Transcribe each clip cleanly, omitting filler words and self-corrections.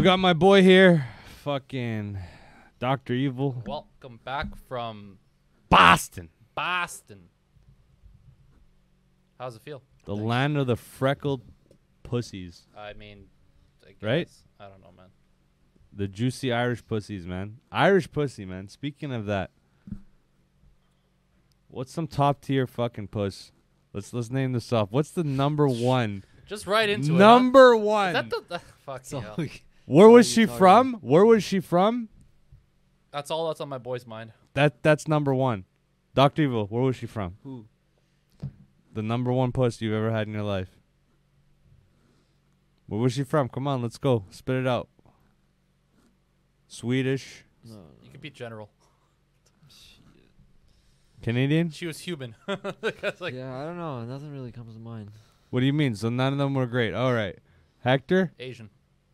We got my boy here, fucking Dr. Evil. Welcome back from Boston. Boston. How's it feel? The land of the freckled pussies. I mean, I guess, Right? I don't know, man. The juicy Irish pussies, man. Irish pussy, man. Speaking of that, what's some top tier fucking puss? Let's name this off. What's the number one? Just right into Number it. Huh? one. Is that the fuck So hell. Where was all she you talking from? Where was she from? That's all that's on my boy's mind. That's number one. Dr. Evil, where was she from? Who? The number one puss you've ever had in your life. Where was she from? Come on, let's go. Spit it out. Swedish. No. You could be general. Canadian? She was human. That's like Yeah, I don't know. Nothing really comes to mind. What do you mean? So none of them were great. All right. Hector? Asian.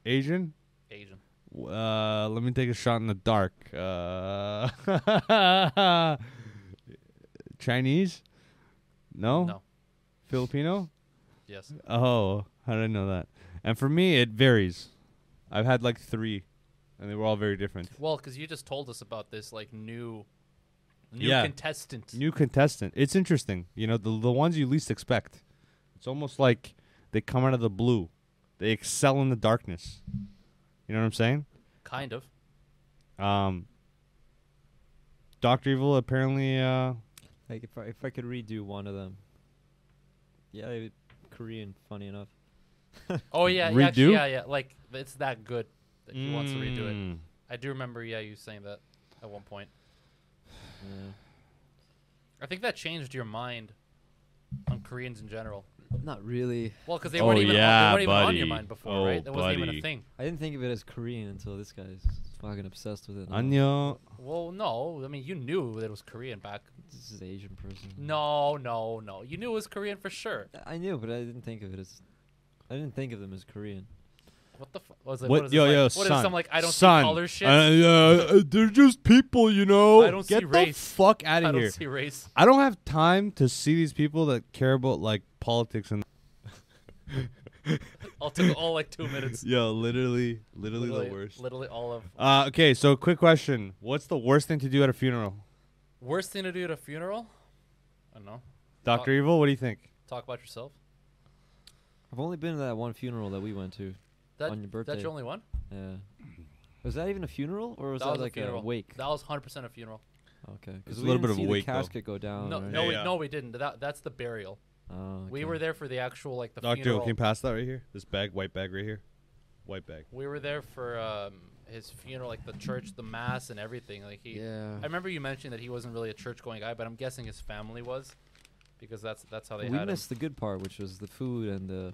Asian? Asian. Let me take a shot in the dark. Chinese? No? No. Filipino? Yes. Oh, how did I know that? And for me, it varies. I've had like 3, and they were all very different. Well, because you just told us about this like new Yeah. contestant. New contestant. It's interesting. You know, the ones you least expect. It's almost like they come out of the blue. They excel in the darkness. You know what I'm saying? Kind of. Dr. Evil apparently Like if I could redo one of them. Yeah, Korean. Funny enough. Oh yeah, Redo? actually, yeah. Like it's that good that he wants to redo it. Mm. I do remember, you saying that at one point. Yeah. I think that changed your mind on Koreans in general. Not really. Well, because they Oh, weren't even, yeah, they weren't even on your buddy. mind before, Oh, right? That wasn't even buddy. a thing. I didn't think of it as Korean until this guy's fucking obsessed with it. now. Anyo. Well, no. I mean, you knew that it was Korean back. This is Asian person. No. You knew it was Korean for sure. I knew, but I didn't think of it as. I didn't think of them as Korean. What the fuck? Was it? What? What is Yo, this, yo, like, what is son. some like I don't son. see color shit? They're just people, you know. I don't Get see the race. fuck out I of don't here. see race. I don't have time to see these people that care about like politics and. I'll take all like 2 minutes. Yo, literally the worst. Literally all of. Okay, so quick question: what's the worst thing to do at a funeral? Worst thing to do at a funeral? I don't know. Dr. Evil, what do you think? Talk about yourself. I've only been to that one funeral that we went to That, on your birthday. That's your only one? Yeah. Was that even a funeral or was That that, was a like funeral. wake? That was 100% a funeral. Okay. It's Because a we little didn't bit of see a wake, the though. casket go down. No, right? no, Yeah. we didn't. That's the burial. Oh, We okay. were there for the actual like the Dr. Evil, funeral. can you pass that right here? This bag, white bag right here, white bag. We were there for his funeral, like the church, the mass, and everything. Like he. Yeah. I remember you mentioned that he wasn't really a church-going guy, but I'm guessing his family was, because that's how they we had missed the good part, which was the food and the,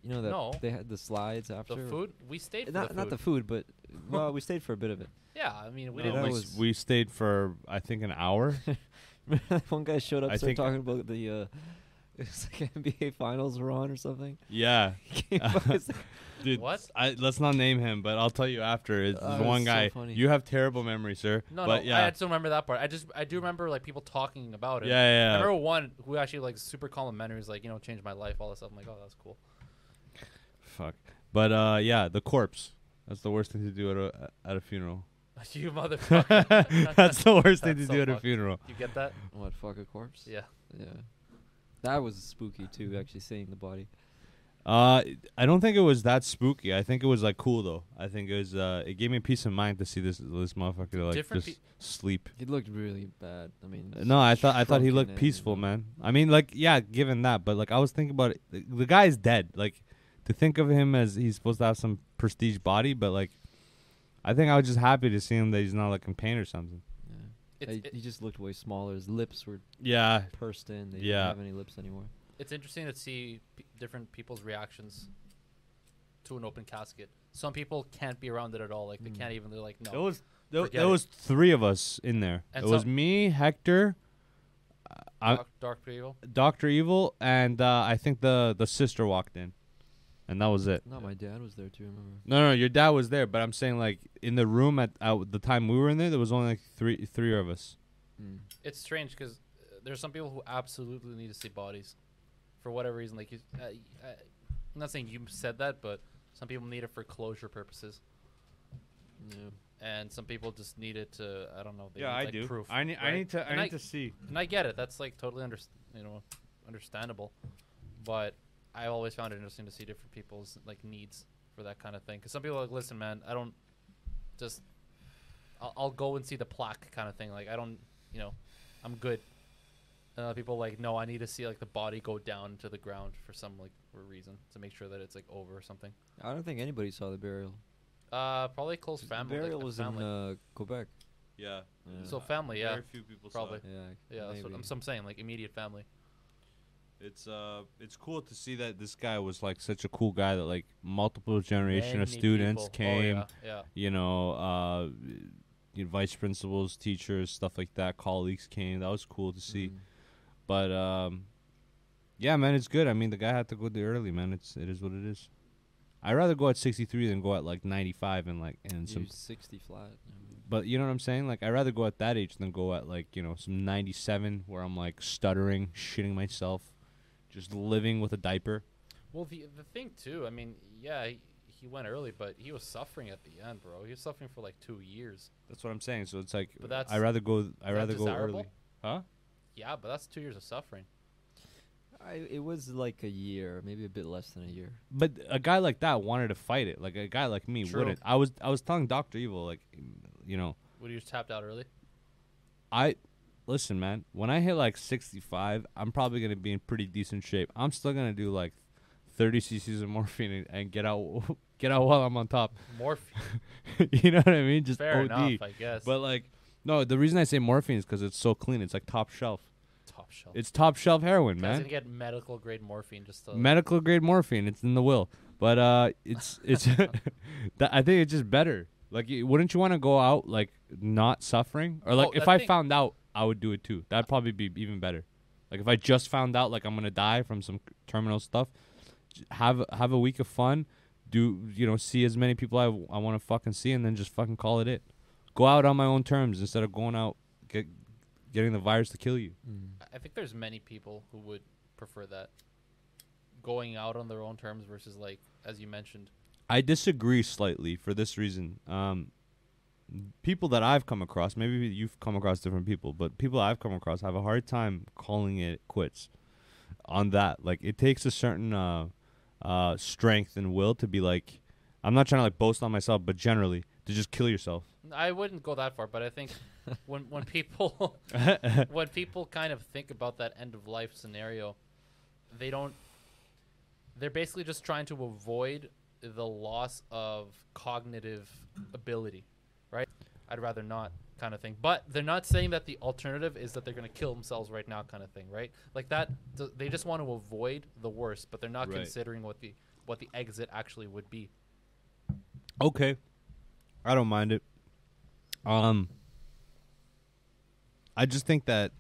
you know, that No. they had the slides after. him. The food. We stayed for Not the food. not the food, but well, we stayed for a bit of it. Yeah, I mean we No, didn't. that we, was- we stayed for I think an hour. One guy showed up, I started think- talking about the. It's like NBA finals were on or something. Yeah, He came by, he's like, dude. What? Let's not name him, but I'll tell you after. It's Oh, the one it's so guy. funny. You have terrible memory, sir. No, but no, yeah, I still remember that part. I do remember like people talking about it. yeah, I yeah. remember one who actually like super complimentary was like, changed my life, all this stuff. I'm like, oh, that's cool. Fuck. But yeah, the corpse. That's the worst thing to do at a funeral. You motherfucker. That's the worst thing to That's so do at a fucked. funeral. You get that? what, fuck a corpse? Yeah. Yeah. That was spooky too, actually seeing the body. I don't think it was that spooky. I think it was like cool though. I think it was. It gave me peace of mind to see this motherfucker like Different just sleep. He looked really bad. I mean, No, I thought he shrunken looked and- peaceful, man. I mean, like, yeah, given that, but like, I was thinking about it. The guy's dead. Like, to think of him as he's supposed to have some prestige body, but like, I think I was just happy to see him that he's not like in pain or something. Yeah. He just looked way smaller. His lips were Yeah, pursed in. They Yeah. didn't have any lips anymore. It's interesting to see different people's reactions to an open casket. Some people can't be around it at all. Like they can't even. They're like, no. there Forget was 3 of us in there. And it was some- me, Hector, Dark Evil. Dr. Evil, and I think the sister walked in, and that was it. No, my dad was there too. Remember? No, your dad was there, but I'm saying like in the room at the time we were in there was only like three of us. Mm. It's strange because there's some people who absolutely need to see bodies, for whatever reason. Like I'm not saying you said that, but Some people need it for cclosure purposes, Yeah. and some people just need it to, I don't know. They Yeah, need, I like, do. Proof, I need right? to And to see. And I get it. That's like totally understandable. But I always found it interesting to see different people's like needs for that kind of thing. Because some people are like, listen, man, I don't just. I'll go and see the plaque kind of thing. Like I don't, I'm good. And other people like, no, I need to see like the body go down to the ground for some like reason to make sure that it's like over or something. I don't think anybody saw the burial. Probably close The family. burial like was family. in Quebec. Yeah. Yeah. So family, yeah, Very few people probably. saw it. Yeah, yeah. That's what I'm saying, like immediate family. It's cool to see that this guy was like such a cool guy that like multiple generation of Many students people. came. Oh, yeah. You know, vice principals, teachers, stuff like that. Colleagues came. That was cool to see. Mm. But yeah, man, it's good. I mean, the guy had to go there early, man. It is what it is. I'd rather go at 63 than go at like 95 and some. 60 flat. But you know what I'm saying? Like, I'd rather go at that age than go at like some 97 where I'm like stuttering, shitting myself, just living with a diaper. Well, the thing too, I mean, yeah, he went early, but he was suffering at the end, bro. He was suffering for like 2 years. That's what I'm saying. So it's like But that's- I'd rather go. Is I'd that rather go desirable? early. Huh? Yeah, but that's 2 years of suffering. It was like a year, maybe a bit less than a year. But a guy like that wanted to fight it. Like a guy like me True. wouldn't. I was telling Dr. Evil like, Would you just tapped out early? listen, man. When I hit like 65, I'm probably gonna be in pretty decent shape. I'm still gonna do like 30 cc's of morphine and get out while I'm on top. Morphine. You know what I mean? Just Fair OD. enough, I guess. But like, no, the reason I say morphine is because it's so clean. It's like top shelf. Top shelf. It's top shelf heroin, Guys man. gonna get medical grade morphine just to. Medical grade morphine. It's in the will. But it's I think it's just better. Like, wouldn't you want to go out like not suffering? Or like, Oh, if that I thing- found out, I would do it too. That'd probably be even better. Like, if I just found out like I'm gonna die from some terminal stuff, have a week of fun, see as many people I want to fucking see, and then just fucking call it. Go out on my own terms instead of going out getting the virus to kill you. I think there's many people who would prefer that. Going out on their own terms versus like, as you mentioned. I disagree slightly for this reason. People that I've come across, maybe you've come across different people, but people I've come across have a hard time calling it quits on that. Like, it takes a certain strength and will to be like, I'm not trying to like boast on myself, but generally to just kill yourself. I wouldn't go that far, but I think when people when people kind of think about that end of life scenario, they're basically just trying to avoid the loss of cognitive ability, right? I'd rather not kind of thing. But they're not saying that the alternative is that they're going to kill themselves right now kind of thing, right? Like that they just want to avoid the worst, but they're not Right. considering what the exit actually would be. Okay, I don't mind it. I just think that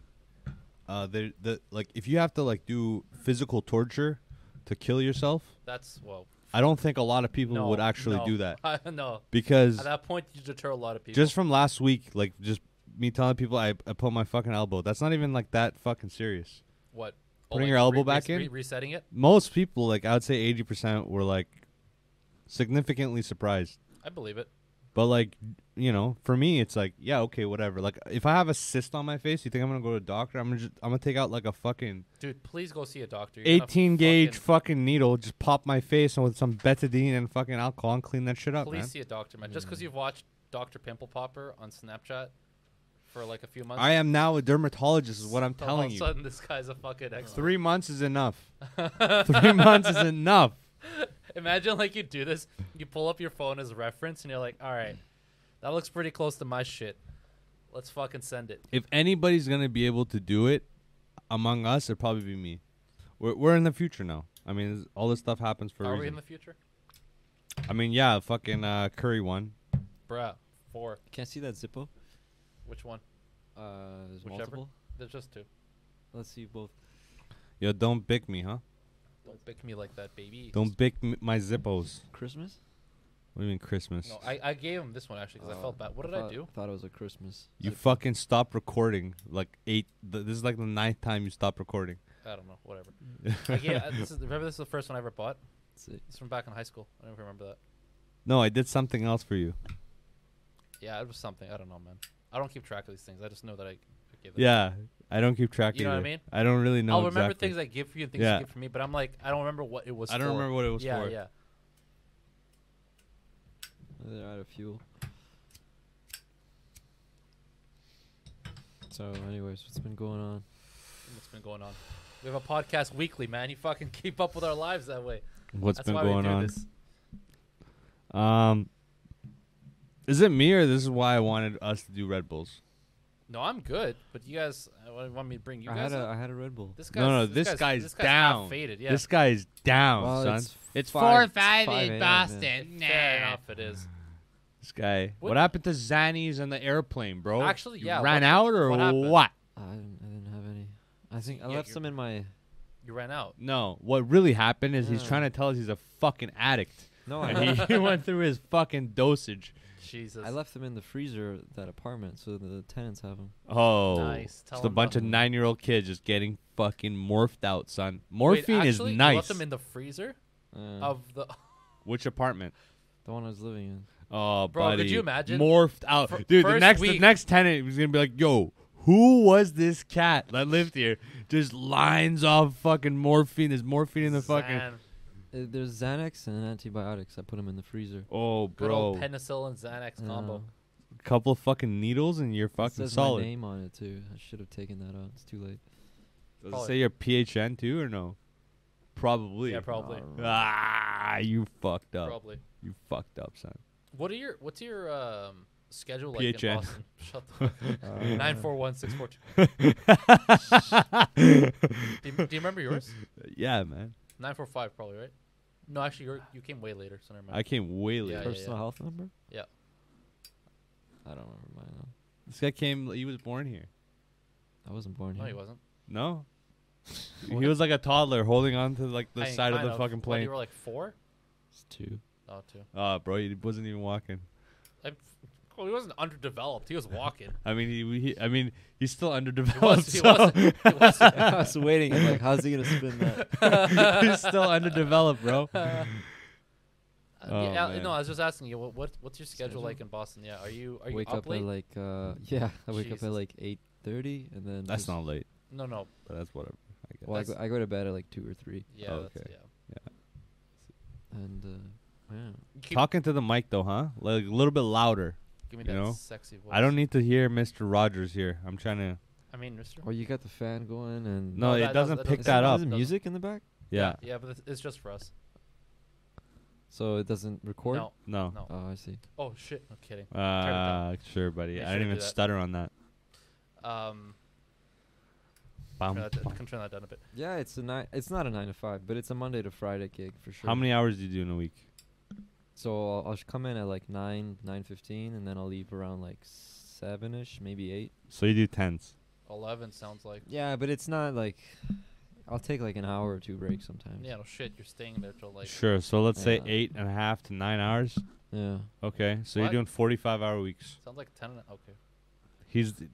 like if you have to like do physical torture to kill yourself, That's I don't think a lot of people no, would actually no. do that No. because At that point, you deter a lot of people. just from last week, like just me telling people I put my fucking elbow. That's not even like that fucking serious. What? Putting your elbow back in? Resetting it? Most people, like I would say 80% were like significantly surprised. I believe it. But like, for me, it's like, yeah, okay, whatever. Like, if I have a cyst on my face, you think I'm gonna go to a doctor? I'm gonna take out like a fucking Dude, please go see a doctor. You're gonna 18 gauge fucking needle, just pop my face and with some betadine and fucking alcohol and clean that shit up, Please man. see a doctor, man. Just because you've watched Dr. Pimple Popper on Snapchat for like a few months. I am now a dermatologist, is what I'm all telling of a you. sudden, this guy's a fucking expert. 3 months is enough. 3 months is enough. Imagine like you do this, you pull up your phone as reference, and you're like, all right, that looks pretty close to my shit. Let's fucking send it. If anybody's gonna be able to do it among us, it'd probably be me. We're in the future now. I mean, all this stuff happens for a Are we reason. in the future? I mean, yeah, fucking Curry won. Bruh, 4. Can't see that Zippo. Which one? There's Whichever. multiple. There's just 2. Let's see both. Yo, don't bick me, huh? Don't pick me like that, baby. Don't bick my zippos. Christmas? What do you mean Christmas? No, I gave him this one actually because I felt bad. What did I do? Thought it was a Christmas. You Zippo. fucking stopped recording like 8. This is like the 9th time you stopped recording. I don't know. Whatever. I gave, remember, this is the first one I ever bought. It's from back in high school. I don't remember that. No, I did something else for you. Yeah, it was something. I don't know, man. I don't keep track of these things. I just know that I gave them. Yeah, I don't keep track. You know what I either. mean? I don't really know. I'll remember exactly. things I give for you and things Yeah. you give for me, but I'm like, I don't remember what it was for. I don't remember what it was yeah, for. Yeah, They're out of fuel. So, anyways, what's been going on? What's been going on? We have a podcast weekly, man. You fucking keep up with our lives that way. What's That's been why going we do on? this. Is it me or this is why I wanted us to do Red Bulls? No, I'm good, but you guys want me to bring you guys up? I had a Red Bull. This No, guy's, this guy's half down. faded, yeah. This guy's down, Well, son. it's It's 5 4-5 5 in a.m., Boston. Fair enough, it is. This guy. What- What happened to Zannies on the airplane, bro? Actually, You yeah, ran what- out or what happened? what? I didn't have any. I think I Yeah, left you're- some in my. You ran out. No, what really happened is he's Yeah. trying to tell us he's a fucking addict. No, And he went through his fucking dosage. Jesus. I left them in the freezer at that apartment, so the tenants have them. Oh, Nice. Tell just a him bunch of about it. 9-year-old kids just getting fucking morphed out, son. Morphine Wait, is actually, You nice. left them in the freezer of the. Which apartment? The one I was living in. Oh, Bro, could buddy. you imagine? Morphed out. Fir- Dude, the first next week- tenant was going to be like, yo, who was this cat that lived here? Just lines of fucking morphine. There's morphine in the fucking... Zan, There's Xanax and antibiotics. I put them in the freezer. Oh, good old bro. penicillin Xanax combo. Couple of fucking needles and you're It fucking says solid. my name on it too. I should have taken that out. It's too late. Does it Probably. say your PHN too or no? Probably. Yeah, probably. Ah, you fucked up. Probably. You fucked up, son. What's your schedule like PHN. in Boston? Shut the fuck up. 941-642. Do you remember yours? Yeah, man. 945 probably, right? No, actually, you came way later, so never mind. I came way Yeah, late. yeah. Personal health number? Yeah. I don't remember mine though. This guy came. He was born here. I wasn't born No, here. he wasn't. No. What? He was like a toddler holding on to like the I mean, side of kind the fucking What, plane. you were like 4? It's 2. Oh, 2. Bro, he wasn't even walking. Well, he wasn't underdeveloped. He was walking. I mean, he's still He underdeveloped. was. He so- wasn't. He wasn't. I was waiting. I'm like, how's he gonna spin that? he's still underdeveloped, bro. Oh, yeah, man. no, I was just asking you, what's your schedule like in Boston? Yeah, are you Wake up up late? at like yeah. I wake up Jesus. at like 8:30 and then That's just- not late, No. but that's whatever. I guess. Well, That's- I go to bed at like 2 or 3, Yeah, Oh, that's, okay. yeah. and yeah. You keep- Talking to the mic though, huh? Like a little bit louder. Give me you that know? sexy voice. I don't need to hear Mr. Rogers here. I'm trying to. I mean, Mister. Or you got the fan going and No, No, it that doesn't doesn't- pick Is that it- up. Is it music in the back? Yeah. Yeah, but it's just for us. So it doesn't record? No. No. No. Oh, I see. Oh shit! I'm kidding. Turn it down. Sure, buddy. Make I sure didn't to even do that. stutter on that. Can turn that down a bit. Yeah, it's not a 9 to 5, but it's a Monday to Friday gig for sure. How many hours do you do in a week? So I'll come in at like 9:15, and then I'll leave around like 7ish, maybe 8. So you do 10s. 11 sounds like. Yeah, but it's not like I'll take like an hour or 2 breaks sometimes. Yeah, no shit. You're staying there till like. Sure. So let's say Yeah. 8.5 to 9 hours. Yeah. Okay. So What? you're doing 45-hour weeks. Sounds like 10. Okay.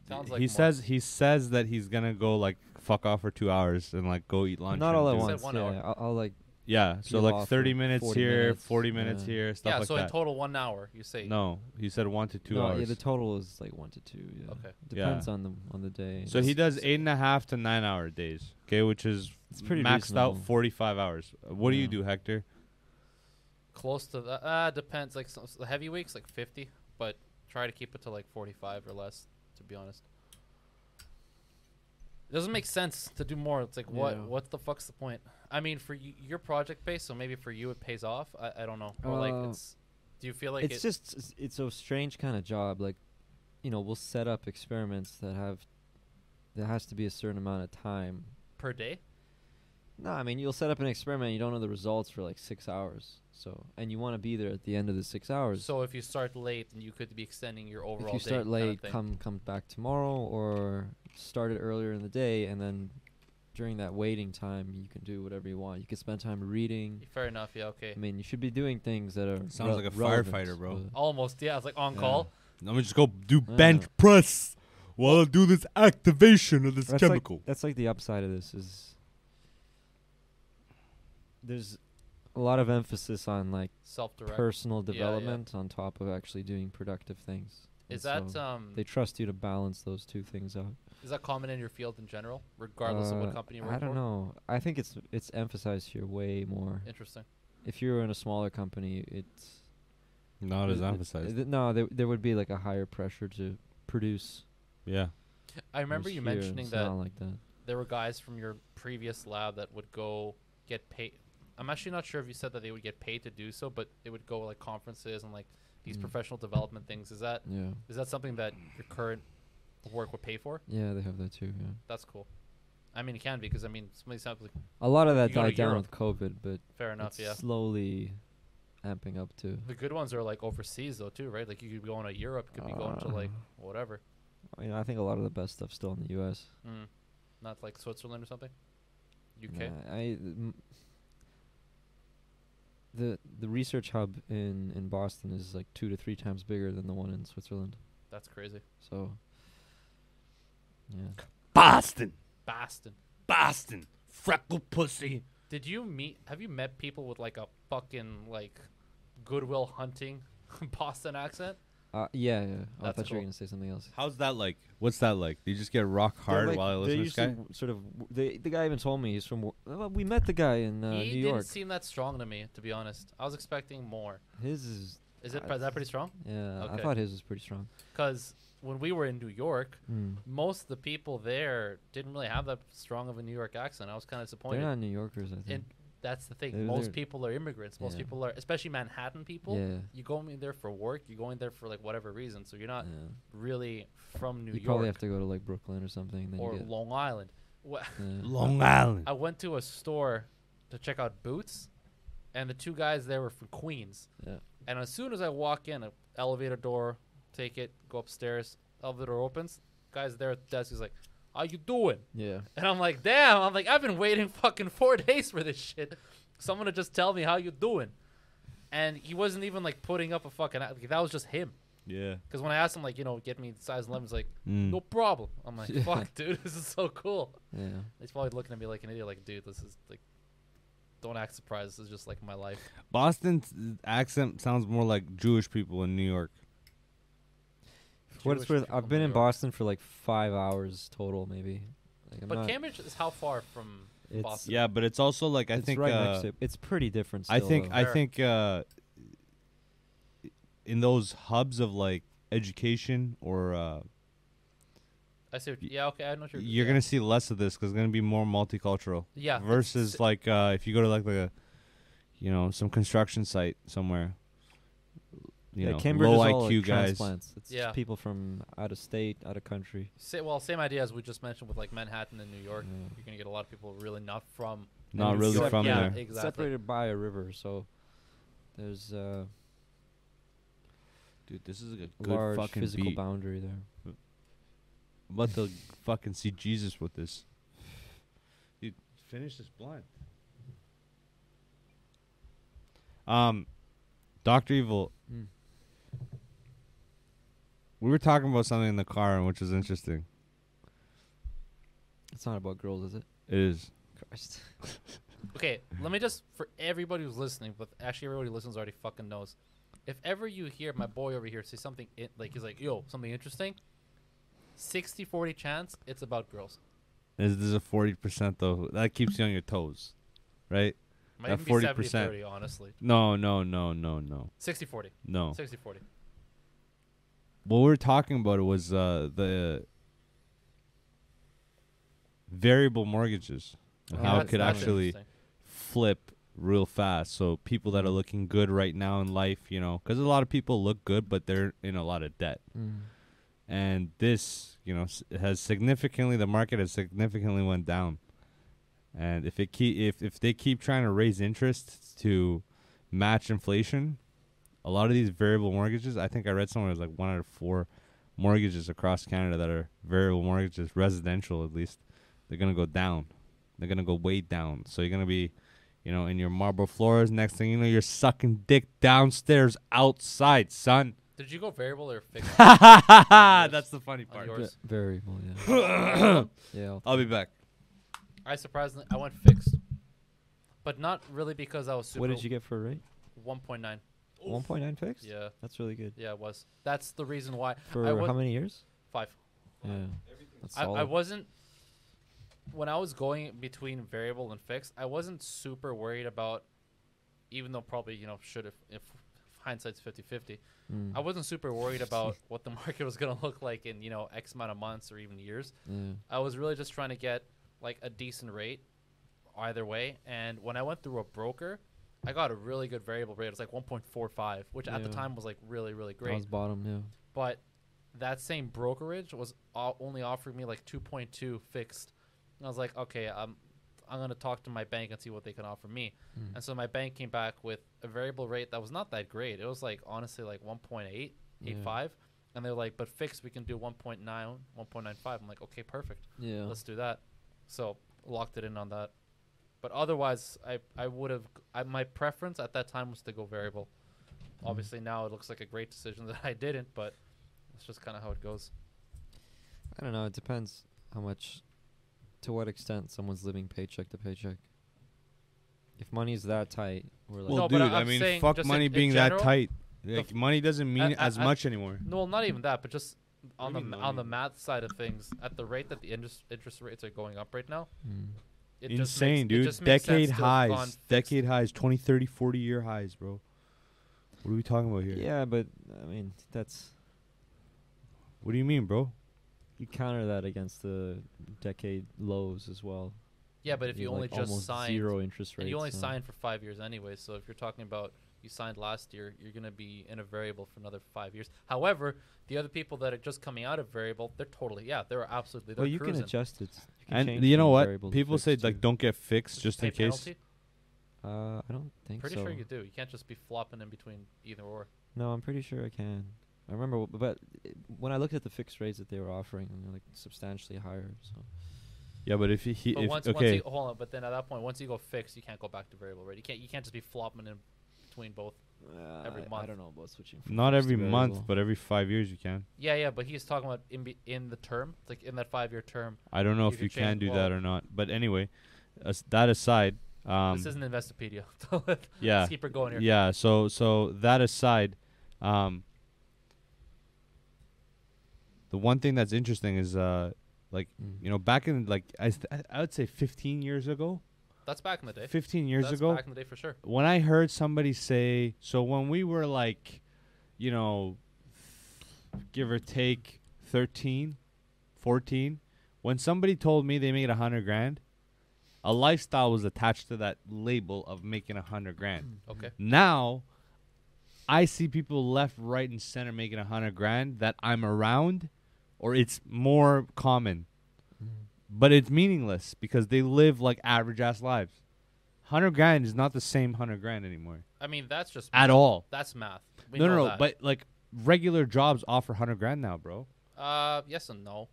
Sounds like he more. says that he's gonna go like fuck off for 2 hours and like go eat lunch. Not and all at do- Said once. 1 Yeah, hour. I'll like Yeah. So peel like off 30 for minutes 40 here, minutes, 40 minutes yeah. here, stuff Yeah, like so in that. total 1 hour. You say. No, he said 1 to 2 no, hours. yeah, the total is like 1 to 2. Yeah. Okay. Depends on the day. So he does 8.5 to 9 hour days. Okay, which is It's pretty maxed out reasonable. 45 hours. What do you Yeah. do, Hector? Close to that. Depends. Like the heavy weeks, like 50, but try to keep it to like 45 or less. To be honest. It doesn't make sense to do more. It's like Yeah. what the fuck's the point? I mean, for you, you're project based, so maybe for you it pays off. I don't know. Or like it's. Do you feel like it's just it's a strange kind of job. Like, we'll set up experiments there has to be a certain amount of time. per day? No, I mean, you'll set up an experiment, you don't know the results for like 6 hours. So, and you want to be there at the end of the 6 hours. So if you start late, then you could be extending your overall. if you day start kinda late, thing. come back tomorrow, or start it earlier in the day, and then during that waiting time, you can do whatever you want. You can spend time reading. Fair enough. Yeah. Okay. I mean, you should be doing things that are Sounds like a relevant, firefighter, bro. but- Almost. Yeah. It's like on Yeah. call. Let me just go do Yeah. bench press while I do this activation of this That's chemical. Like, that's like the upside of this is there's a lot of emphasis on like self-direct. personal Yeah, yeah. development on top of actually doing productive things. Is And that so they trust you to balance those two things out. is that common in your field in general, regardless of what company you work for? I don't know. I think it's emphasized here way more. Interesting. If you're in a smaller company, it's Not as th- emphasized. no, there would be like a higher pressure to produce. Yeah. I remember Whereas you here, mentioning it's that not like that. there were guys from your previous lab that would go get paid. I'm actually not sure if you said that they would get paid to do so, but they would go like conferences and like these Mm. professional development things. Is that Yeah, something that your current work would pay for? yeah, they have that too. Yeah, That's cool. I mean, it can be because I mean, somebody sounds like a lot of that You go to died down Europe. with COVID, but fair enough. it's Yeah. slowly amping up too. The good ones are like overseas though too, right? Like you could be going to Europe, you could be going to like whatever. I mean, I think a lot of the best stuff's still in the U.S. Not like Switzerland or something. UK. Nah, the research hub in Boston is like 2 to 3 times bigger than the one in Switzerland. That's crazy. So, yeah. Boston. Boston. Freckle pussy. Have you met people with like a fucking like Goodwill Hunting Boston accent? Yeah. I That's thought you were cool. gonna say something else. How's that like? What's that like? Do you just get rock They're hard like- while I they listen to this used guy? to sort of. The guy even told me he's from. We met the guy in he New didn't York. seem that strong to me, to be honest. I was expecting more. His is. Is that pretty strong? Yeah, I Okay. thought his was pretty strong. Because when we were in New York, Mm. most of the people there didn't really have that strong of a New York accent. I was kind of They're disappointed. not New Yorkers, I think. And that's the thing. They're- Most they're- people are immigrants. Most Yeah. people are, especially Manhattan people. Yeah. You go in there for work. You go in there for like whatever reason. So you're not Yeah. really from New You York probably have to go to like Brooklyn or something. Then or you get, Long Island. Wha- yeah. Long Island. I went to a store to check out boots, and the two guys there were from Queens. Yeah. And as soon as I walk in, a elevator door, take it, go upstairs, elevator opens, guy's there at the desk. He's like, "How you doing?" Yeah. And I'm like, "Damn!" I'm like, "I've been waiting fucking 4 days for this shit. Someone to just tell me how you doing." And he wasn't even like putting up a fucking. Like, that was just him. Yeah. Because when I asked him, like, get me size 11, he's like, Mm. "No problem." I'm like, Yeah. "Fuck, dude, this is so cool." Yeah. He's probably looking at me like an idiot. Like, dude, this is like, don't act surprised. This is just like my life. Boston's accent sounds more like Jewish people in New York. For what it's Jewish worth, people I've been New in York. Boston for like 5 hours total, maybe. Like, I'm But not, Cambridge is how far from It's- Boston? Yeah, but it's also like I it's think right next to. It's pretty different. Still, I think though. I Fair. think in those hubs of like education or I see. Yeah, okay. I know what you're. you're yeah. gonna see less of this because it's gonna be more multicultural. Yeah. it's- Versus like if you go to like a some construction site somewhere. You know, Cambridge low is all IQ like guys. transplants. It's Yeah. just people from out of state, out of country. same idea as we just mentioned with like Manhattan and New York. Yeah. You're gonna get a lot of people really not from. Not And really it's from yeah, there. exactly. Separated by a river, so there's a Dude, this is a good large fucking physical beat. boundary there. I'm about to fucking see Jesus with this. Dude, finish this blind. Dr. Evil, Mm. we were talking about something in the car, which is interesting. It's not about girls, is it? It is. Christ. Okay, let me just for everybody who's listening, but actually everybody who listens already fucking knows. If ever you hear my boy over here say something like he's like, "Yo, something interesting," 60-40 chance it's about girls. There's a 40% though. That keeps you on your toes, right? Might That even be 40%. 70-30, honestly. No. 60-40. No. 60-40. What we were talking about was the variable mortgages. And Oh, how it that's- could that's actually interesting. flip real fast. So people that are looking good right now in life, because a lot of people look good, but they're in a lot of debt. Mm. And this, has significantly, the market has significantly went down. And if they keep trying to raise interest to match inflation, a lot of these variable mortgages, I think I read somewhere it was like 1 out of 4 mortgages across Canada that are variable mortgages, residential at least, they're going to go down. They're going to go way down. So you're going to be, in your marble floors. Next thing you know, you're sucking dick downstairs outside, son. Did you go variable or fixed? That's the funny part. yours? Variable, yeah. Yeah. I'll be back. I surprisingly I went fixed, but not really because I was super. What did you get for a rate? 1.9. 1.9 fixed. Yeah, That's really good. yeah, it was. That's the reason why. For I how many years? 5. Yeah. That's I solid. wasn't. When I was going between variable and fixed, I wasn't super worried about, even though probably, should have, if hindsight's 50-50, Mm. I wasn't super worried about what the market was going to look like in, X amount of months or even years. Yeah. I was really just trying to get like a decent rate either way. And when I went through a broker, I got a really good variable rate. It was like 1.45, which at the Yeah. time was like really, really That great. was bottom. Yeah. But that same brokerage was only offering me like 2.2 fixed. And I was like, okay, I'm going to talk to my bank and see what they can offer me. Mm. And so my bank came back with a variable rate that was not that great. It was like honestly like 1.8, 85. And they're like, but fixed we can do 1.9, 1.95. I'm like, okay, perfect. Yeah. Let's do that. So locked it in on that. But otherwise, I would have. My preference at that time was to go variable. Obviously, now it looks like a great decision that I didn't, but it's just kind of how it goes. I don't know. It depends how much, to what extent someone's living paycheck to paycheck. If money's that tight, we're like, Well, No, but dude, I I'm mean, saying fuck just money in being general, that tight. the Like, money doesn't mean as much anymore. No, not even that, but just on do the you mean on the money? math side of things, at the rate that the interest rates are going up right now, mm. it just Insane, makes, it dude. just makes sense Decade to have gone highs. fixed. Decade highs. 20, 30, 40-year highs, bro. What are we talking about here? Yeah, but I mean, that's, What do you mean, bro? you counter that against the decade lows as well. Yeah, but if you have, only like, just almost signed, zero interest rates, and you only so- signed for 5 years anyway, so if you're talking about you signed last year, you're going to be in a variable for another 5 years. However, the other people that are just coming out of variable, they're absolutely, they're Well, you cruising. can adjust it. You can And change you know from what? variable to People say fixed like too. don't get fixed just Pay in case. penalty? I don't think Pretty so. sure you do. You can't just be flopping in between either or. No, I'm pretty sure I can. I remember, but when I looked at the fixed rates that they were offering, they're like substantially higher. So Yeah, but if he But if once okay, you hold on, but then at that point, once you go fixed, you can't go back to variable rate. You can't just be flopping in between both. Every I month. don't know about switching. From not fixed every to month, variable. but every 5 years you can. Yeah, but he's talking about in the term, like in that 5 year term. I don't know You if could you can change- do well- that or not. But anyway, that aside, This isn't Investopedia. yeah, Let's keep her going here. yeah. So that aside, the one thing that's interesting is like Mm. back in like I would say 15 years ago. That's back in the day. 15 years That's ago, back in the day for sure. when I heard somebody say, so when we were like, give or take 13, 14, when somebody told me they made 100 grand, a lifestyle was attached to that label of making 100 grand. Okay. Now, I see people left, right, and center making 100 grand that I'm around, or it's more common. But it's meaningless because they live like average ass lives. 100 grand is not the same 100 grand anymore I mean, that's just at math. all. That's math. We No, know no, that. but like regular jobs offer 100 grand now, bro. Yes and no.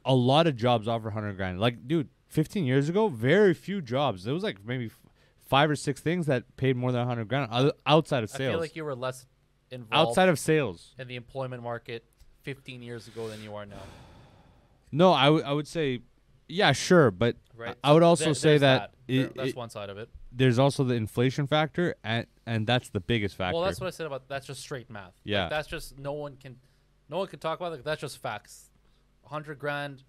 A lot of jobs offer 100 grand. Like, dude, 15 years ago, very few jobs. There was like maybe 5 or 6 things that paid more than 100 grand outside of I sales. feel like you were less involved Outside of sales. in the employment market 15 years ago than you are now. No, I would say, yeah, sure, but Right? I would also There- say there's that that's one side of it. there's also the inflation factor, and that's the biggest factor. Well, that's what I said about that's just straight math. Yeah. Like, that's just no one can talk about it. That's just facts. 100 grand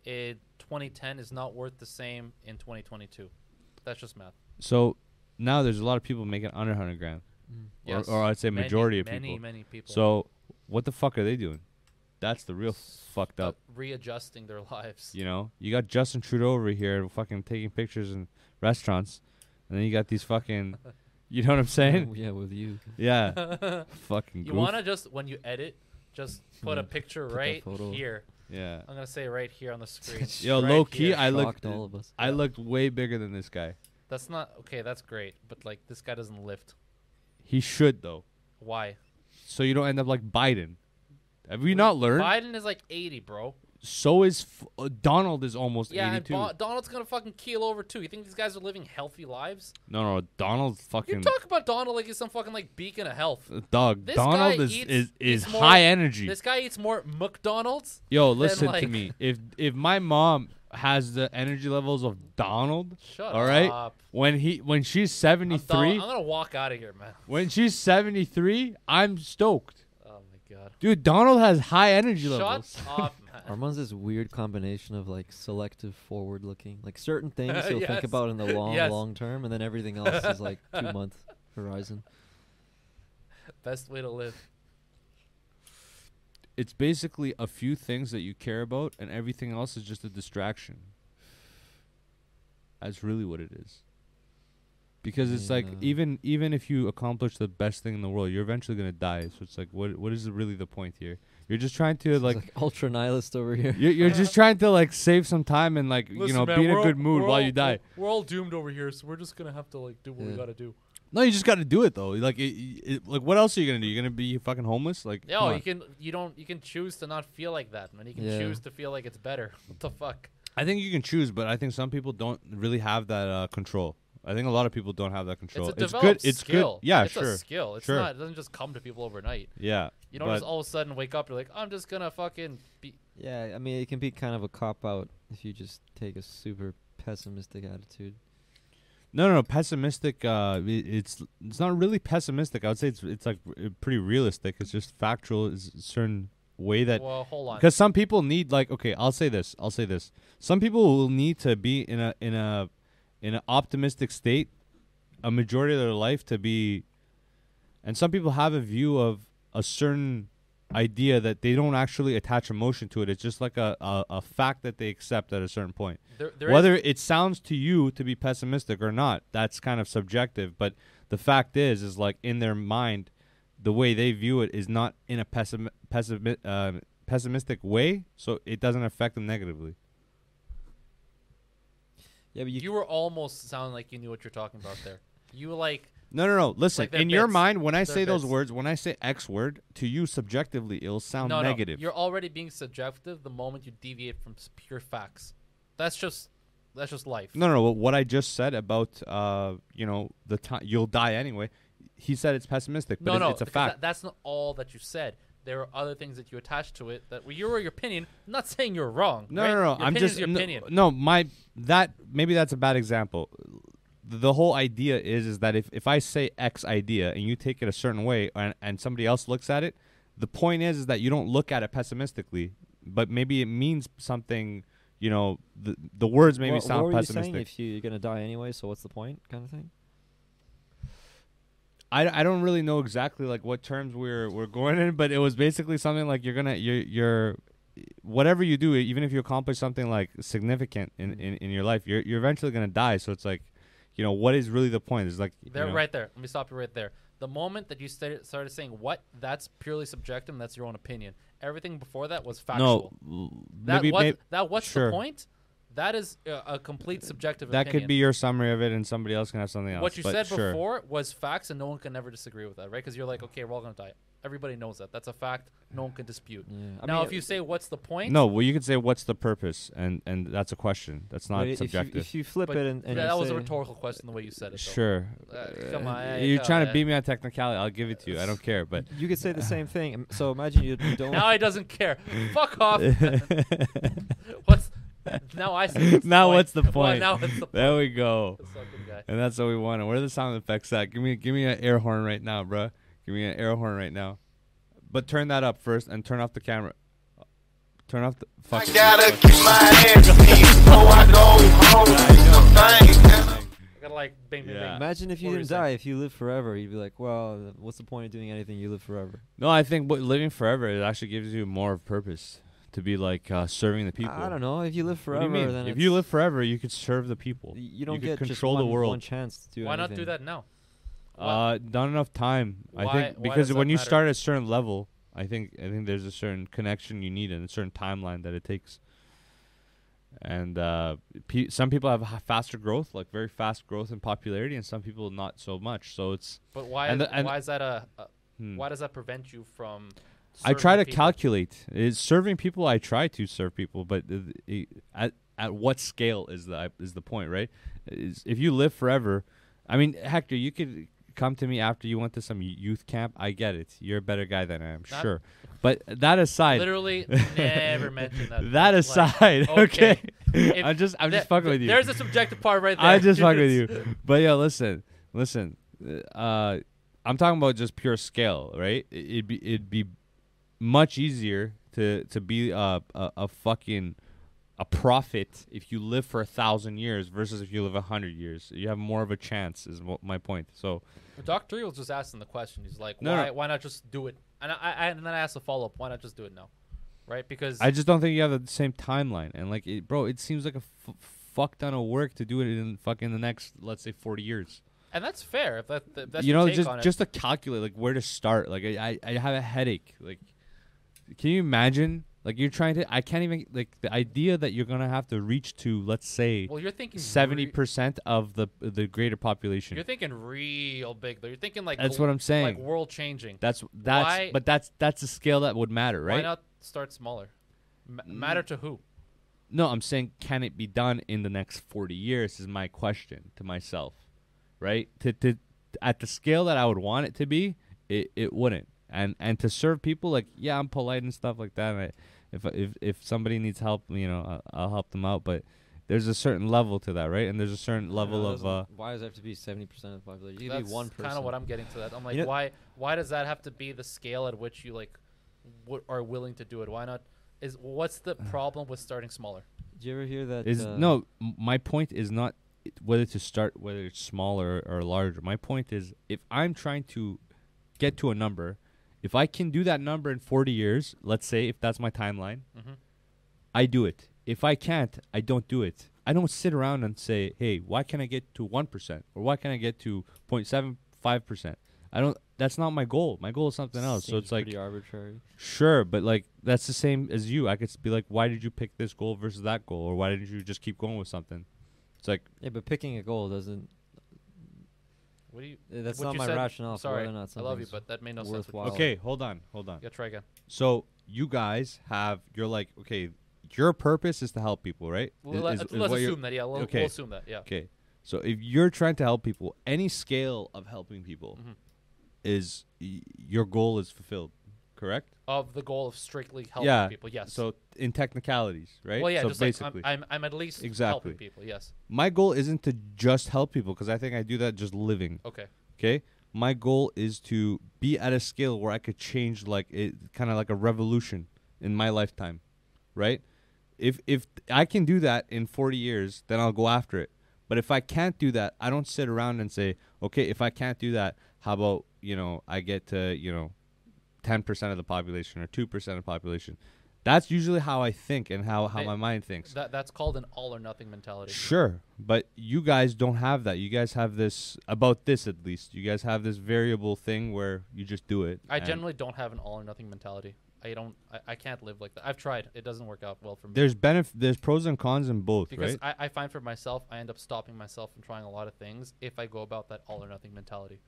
in 2010 is not worth the same in 2022. That's just math. So now there's a lot of people making under 100 grand, Yes. or I'd say Many, majority of many, people. Many people. So what the fuck are they doing? That's the real fucked up. Readjusting their lives. You got Justin Trudeau over here fucking taking pictures in restaurants, and then you got these fucking, you know what I'm saying? Yeah, with you. Yeah, fucking. You goof. want to just, when you edit, just put a Yeah, picture put that right photo. here. Yeah. I'm going to say right here on the screen. Yo, Right low key, here. I Shocked looked. all of us. I looked way bigger than this guy. That's not, okay, that's great. But, like, this guy doesn't lift. He should though, Why? so you don't end up like Biden. Have we not learned? Biden is like 80, bro. So is Donald is almost Yeah, 82. and Donald's going to fucking keel over, too. You think these guys are living healthy lives? No, Donald's You fucking talk about Donald like he's some fucking, like, beacon of health. dog. This Donald guy is eats is more- high energy. This guy eats more McDonald's. Yo, listen to like- me. If my mom has the energy levels of Donald. Shut All right? up. When she's I'm 73, gonna walk out of here, man. when she's 73, I'm stoked. Oh my god. Dude, Donald has high energy Shut levels. up, man. Armand's this weird combination of like selective forward looking. Like certain things he'll Yes. think about in the Yes. long term, and then everything else is like 2-month horizon. Best way to live. It's basically a few things that you care about, and everything else is just a distraction. That's really what it is. Because it's like Yeah. even if you accomplish the best thing in the world, you're eventually gonna die. So it's like, what is really the point here? You're just trying to It's like ultra nihilist over here. you're just trying to like save some time and like be in a good mood while you die. We're all doomed over here, so we're just gonna have to like do what we Yeah. gotta do. No, you just got to do it though. Like like what else are you gonna do? You're gonna be fucking homeless? Like come No, on. you can choose to not feel like that, man. You can Yeah. choose to feel like it's better. What the fuck? I think you can choose, but I think some people don't really have that control. I think a lot of people don't have that control. It's a good. developed It's skill. good. Yeah, it's sure. a skill. It's Sure. not. It doesn't just come to people overnight. Yeah. You don't but just all of a sudden wake up. You're like, I'm just gonna fucking be. Yeah, I mean, it can be kind of a cop out if you just take a super pessimistic attitude. no. Pessimistic. It's not really pessimistic. I would say it's like pretty realistic. It's just factual. It's a certain way that Well, hold on. because some people need like okay. I'll say this. Some people will need to be in an optimistic state a majority of their life to be, and some people have a view of a certain idea that they don't actually attach emotion to it. It's just like a fact that they accept at a certain point. There Whether it sounds to you to be pessimistic or not, that's kind of subjective. But the fact is like in their mind, the way they view it is not in a pessimistic way, so it doesn't affect them negatively. Yeah, but you were almost sounding like you knew what you're talking about there. You were like, No. Listen, Like they're in your bits. mind, when I They're say those bits. words, when I say X word, to you subjectively, it'll sound no, negative. no. You're already being subjective the moment you deviate from pure facts. That's just life. No. What I just said about, the time you'll die anyway. He said it's pessimistic, but it's a because fact. That's not all that you said. There are other things that you attach to it that your opinion. I'm not saying you're wrong. No, right? no. Your I'm opinion just is your opinion. no. Maybe that's a bad example. The whole idea is that if I say X idea and you take it a certain way and somebody else looks at it, the point is that you don't look at it pessimistically, but maybe it means something. The words maybe what sound were you pessimistic. saying? If you're gonna die anyway, so what's the point, kind of thing? I don't really know exactly like what terms we're going in, but it was basically something like you're whatever you do, even if you accomplish something like significant in your life, you're eventually gonna die. So it's like, what is really the point? It's like Right there. Let me stop you right there. The moment that you started saying what, that's purely subjective and that's your own opinion. Everything before that was factual. What's sure. the point? That is a complete subjective That opinion. could be your summary of it, and somebody else can have something else. What you but said sure. before was facts, and no one can ever disagree with that, right? Because you're like, okay, we're all gonna die. Everybody knows that. That's a fact. No one can dispute. Yeah. Now, if you say, "What's the point?" No, well, you could say what's the purpose, and that's a question. That's not but subjective. If you flip But it and yeah, you that was a say- rhetorical question, the way you said it. Though. Sure. Come on, You're come trying to on. beat me on technicality. I'll give it to you. I don't care, but you could say the same thing. So imagine you don't. Now he doesn't care. Fuck off. What's now? I see. Now what's the Well, point? now what's the point? there we go. This fucking guy. And that's what we wanted. Where are the sound effects at? Give me an air horn right now, bro. Give me an air horn right now. But turn that up first and turn off the camera. Turn off the fuck. I gotta get my hands clean before I go home. I gotta like bing, bing, Yeah. bing. Imagine if you What were didn't you saying? die. If you lived forever, you'd be like, well, what's the point of doing anything? You live forever. No, I think living forever, it actually gives you more of purpose to be like serving the people. I don't know. If you live What do forever, you mean? then If you live forever, you could serve the people. you don't could get control just the world. one chance to do Why not anything. do that now? Not enough time. I Why- think why because does when that you matter? start at a certain level, I think there's a certain connection you need and a certain timeline that it takes. And some people have faster growth, like very fast growth in popularity, and some people not so much. So it's But why? And Why is that hmm. Why does that prevent you from? I try serving to people? calculate. Is serving people? I try to serve people, but at what scale is the point, right? If you live forever, I mean, Hector, you could come to me after you went to some youth camp. I get it. You're a better guy than I am, Not- sure. But that aside, Literally never mentioned that. that Like, aside, okay. I'm just fucking with you. There's a subjective part right there. I just fuck with you. But yeah, listen. I'm talking about just pure scale, right? It'd be much easier to be a fucking a prophet if you live for 1,000 years versus if you live 100 years. You have more of a chance, is my point. So, Dr. Evil was just asking the question. He's like, No. why not just do it? And and then I asked a follow up. Why not just do it now? Right? Because I just don't think you have the same timeline. And like, bro, it seems like a fuck ton of work to do it in fucking the next, let's say, 40 years. and that's fair. If that's You your know, take on it. just to calculate like where to start. Like I have a headache. Like, can you imagine? Like you're trying to. I can't even like the idea that you're gonna have to reach to, let's say, well, you're thinking 70% of the greater population. You're thinking real big though. You're thinking like That's what I'm saying. like world changing. Why? But that's a scale that would matter, right? Why not start smaller? Matter to who? No, I'm saying, can it be done in the next 40 years? Is my question to myself, right? To at the scale that I would want it to be, it wouldn't. And to serve people, like, yeah, I'm polite and stuff like that. And if somebody needs help, you know, I'll help them out. But there's a certain level to that, right? And there's a certain level of why does it have to be 70% of the population? You could That's be 1%. kind of what I'm getting to. That I'm like, You know- why does that have to be the scale at which you like are willing to do it? Why not? What's the problem with starting smaller? Did you ever hear that? My point is not whether to start, whether it's smaller or larger. My point is, if I'm trying to get to a number, if I can do that number in 40 years, let's say, if that's my timeline, I do it. If I can't, I don't do it. I don't sit around and say, hey, why can't I get to 1%? Or why can't I get to 0.75%? That's not my goal. My goal is something else. So Seems it's like, pretty arbitrary. sure, but like that's the same as you. I could be like, why did you pick this goal versus that goal? Or why didn't you just keep going with something? It's like, Yeah, but picking a goal doesn't. What do you? That's what not you my said- rationale for Sorry, whether or not I love you, something's but that made no sense. what you worthwhile. said. okay, hold on. Yeah, try again. So you guys you're like, okay, your purpose is to help people, right? Let's what you're- assume that. Yeah, we'll okay. assume that. Yeah. Okay, so if you're trying to help people, any scale of helping people Mhm. is your goal is fulfilled, correct? Of the goal of strictly helping Yeah. people. Yes. So in technicalities, right? well, yeah, So just basically, like I'm at least Exactly. helping people. Yes. my goal isn't to just help people because I think I do that just living. Okay. Okay, my goal is to be at a scale where I could change, like it, kind of like a revolution in my lifetime, right? If I can do that in 40 years, then I'll go after it. But if I can't do that, I don't sit around and say, okay, if I can't do that, how about, I get to, 10% of the population or 2% of the population. That's usually how I think and how Hey, my mind thinks. That's called an all or nothing mentality. Sure, but you guys don't have that. You guys have this, about this at least. You guys have this variable thing where you just do it. I and generally don't have an all or nothing mentality. I can't live like that. I've tried. It doesn't work out well for me. there's pros and cons in both, Because right? I find for myself, I end up stopping myself from trying a lot of things if I go about that all or nothing mentality.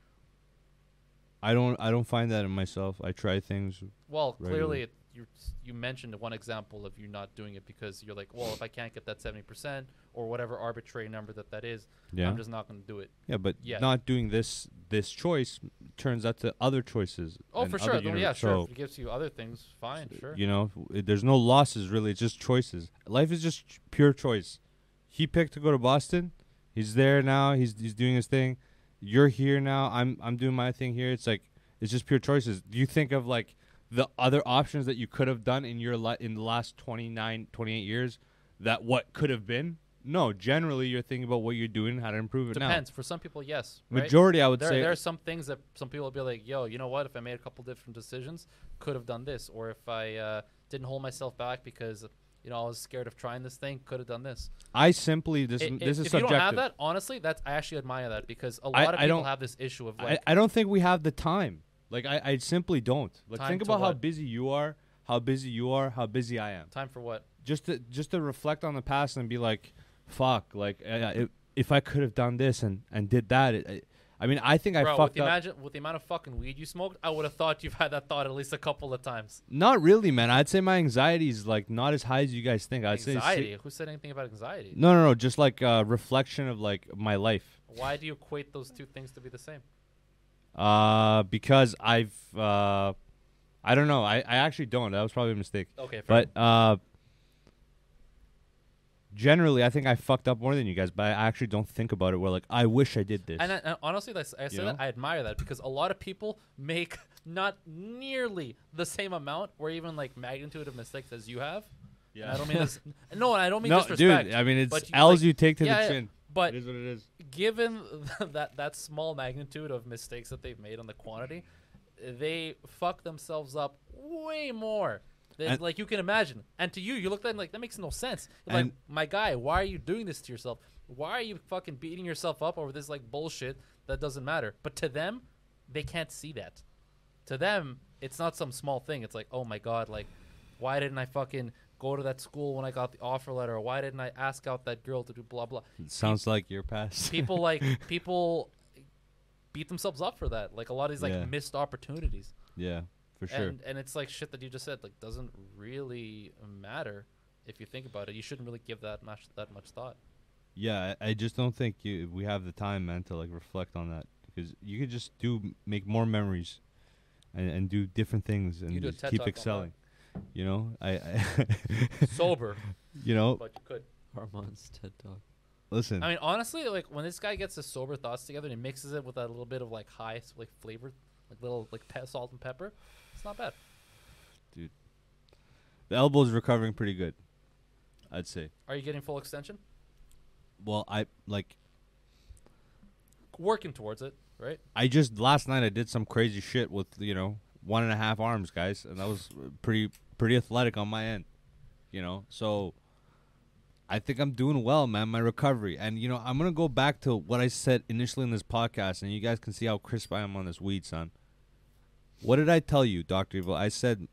I don't find that in myself. I try things. Well, Regularly. clearly, you mentioned one example of you not doing it because you're like, well, if I can't get that 70% or whatever arbitrary number that is, Yeah. I'm just not going to do it. Yeah, but Yeah. not doing this choice turns out to other choices. Oh, and for other sure. Yeah, sure. So, If it gives you other things, fine, sure. there's no losses really. It's just choices. Life is just pure choice. He picked to go to Boston. He's there now. He's doing his thing. You're here now. I'm doing my thing here. It's like it's just pure choices. Do you think of like the other options that you could have done in your in the last 28 years that what could have been? No, generally you're thinking about what you're doing, how to improve it Depends. For some people, yes. Right? Majority, I would say. There are some things that some people will be like, yo, you know what? If I made a couple different decisions, could have done this. Or if I didn't hold myself back because, I was scared of trying this thing, could have done this. I simply this is if subjective. you don't have that, honestly, I actually admire that because a lot of I people don't- have this issue of like, I don't think we have the time. Like I simply don't. Like Time think to about how what? busy you are, how busy I am. time for what? Just to reflect on the past and be like, fuck, like if I could have done this and did that. I think I Bro, fucked up. with the amount of fucking weed you smoked, I would have thought you've had that thought at least a couple of times. Not really, man. I'd say my anxiety is like not as high as you guys think. I'd say Anxiety? Who said anything about anxiety? No. Just like reflection of like my life. Why do you equate those two things to be the same? Because I don't know. I actually don't. That was probably a mistake. Okay, fair. But generally, I think I fucked up more than you guys, but I actually don't think about it. Where like, I wish I did this. And honestly, I say You know? that I admire that because a lot of people make not nearly the same amount or even like magnitude of mistakes as you have. And I don't mean this. No, and I don't mean no, disrespect. dude. I mean, it's but L's like, you take to yeah, the yeah, chin. But It is what it is. given that small magnitude of mistakes that they've made on the quantity, they fuck themselves up way more than And- like you can imagine. And to you, you look at it like that makes no sense. You're like, And- my guy, why are you doing this to yourself? Why are you fucking beating yourself up over this like bullshit that doesn't matter? But to them, they can't see that. To them, it's not some small thing. It's like, oh my god, like, why didn't I fucking go to that school when I got the offer letter? Or why didn't I ask out that girl to do blah blah? It sounds like your past. People beat themselves up for that. Like a lot of these like Yeah. missed opportunities. Yeah, for sure. And it's like shit that you just said like doesn't really matter if you think about it. You shouldn't really give that much thought. Yeah, I just don't think we have the time, man, to like reflect on that because you could just make more memories, and do different things and You do a just TED keep Talk on excelling. You know, I Sober, you know, but you could. Armand's TED Talk. listen. I mean, honestly, like when this guy gets his sober thoughts together and he mixes it with that little bit of like high like flavor, like little like salt and pepper, it's not bad. the elbow's recovering pretty good, I'd say. Are you getting full extension? Well, Working towards it, right? I just last night I did some crazy shit with 1.5 arms, guys, and that was pretty athletic on my end, So I think I'm doing well, man. My recovery, and I'm gonna go back to what I said initially in this podcast, and you guys can see how crisp I am on this weed, son. What did I tell you, Dr. Evil? I said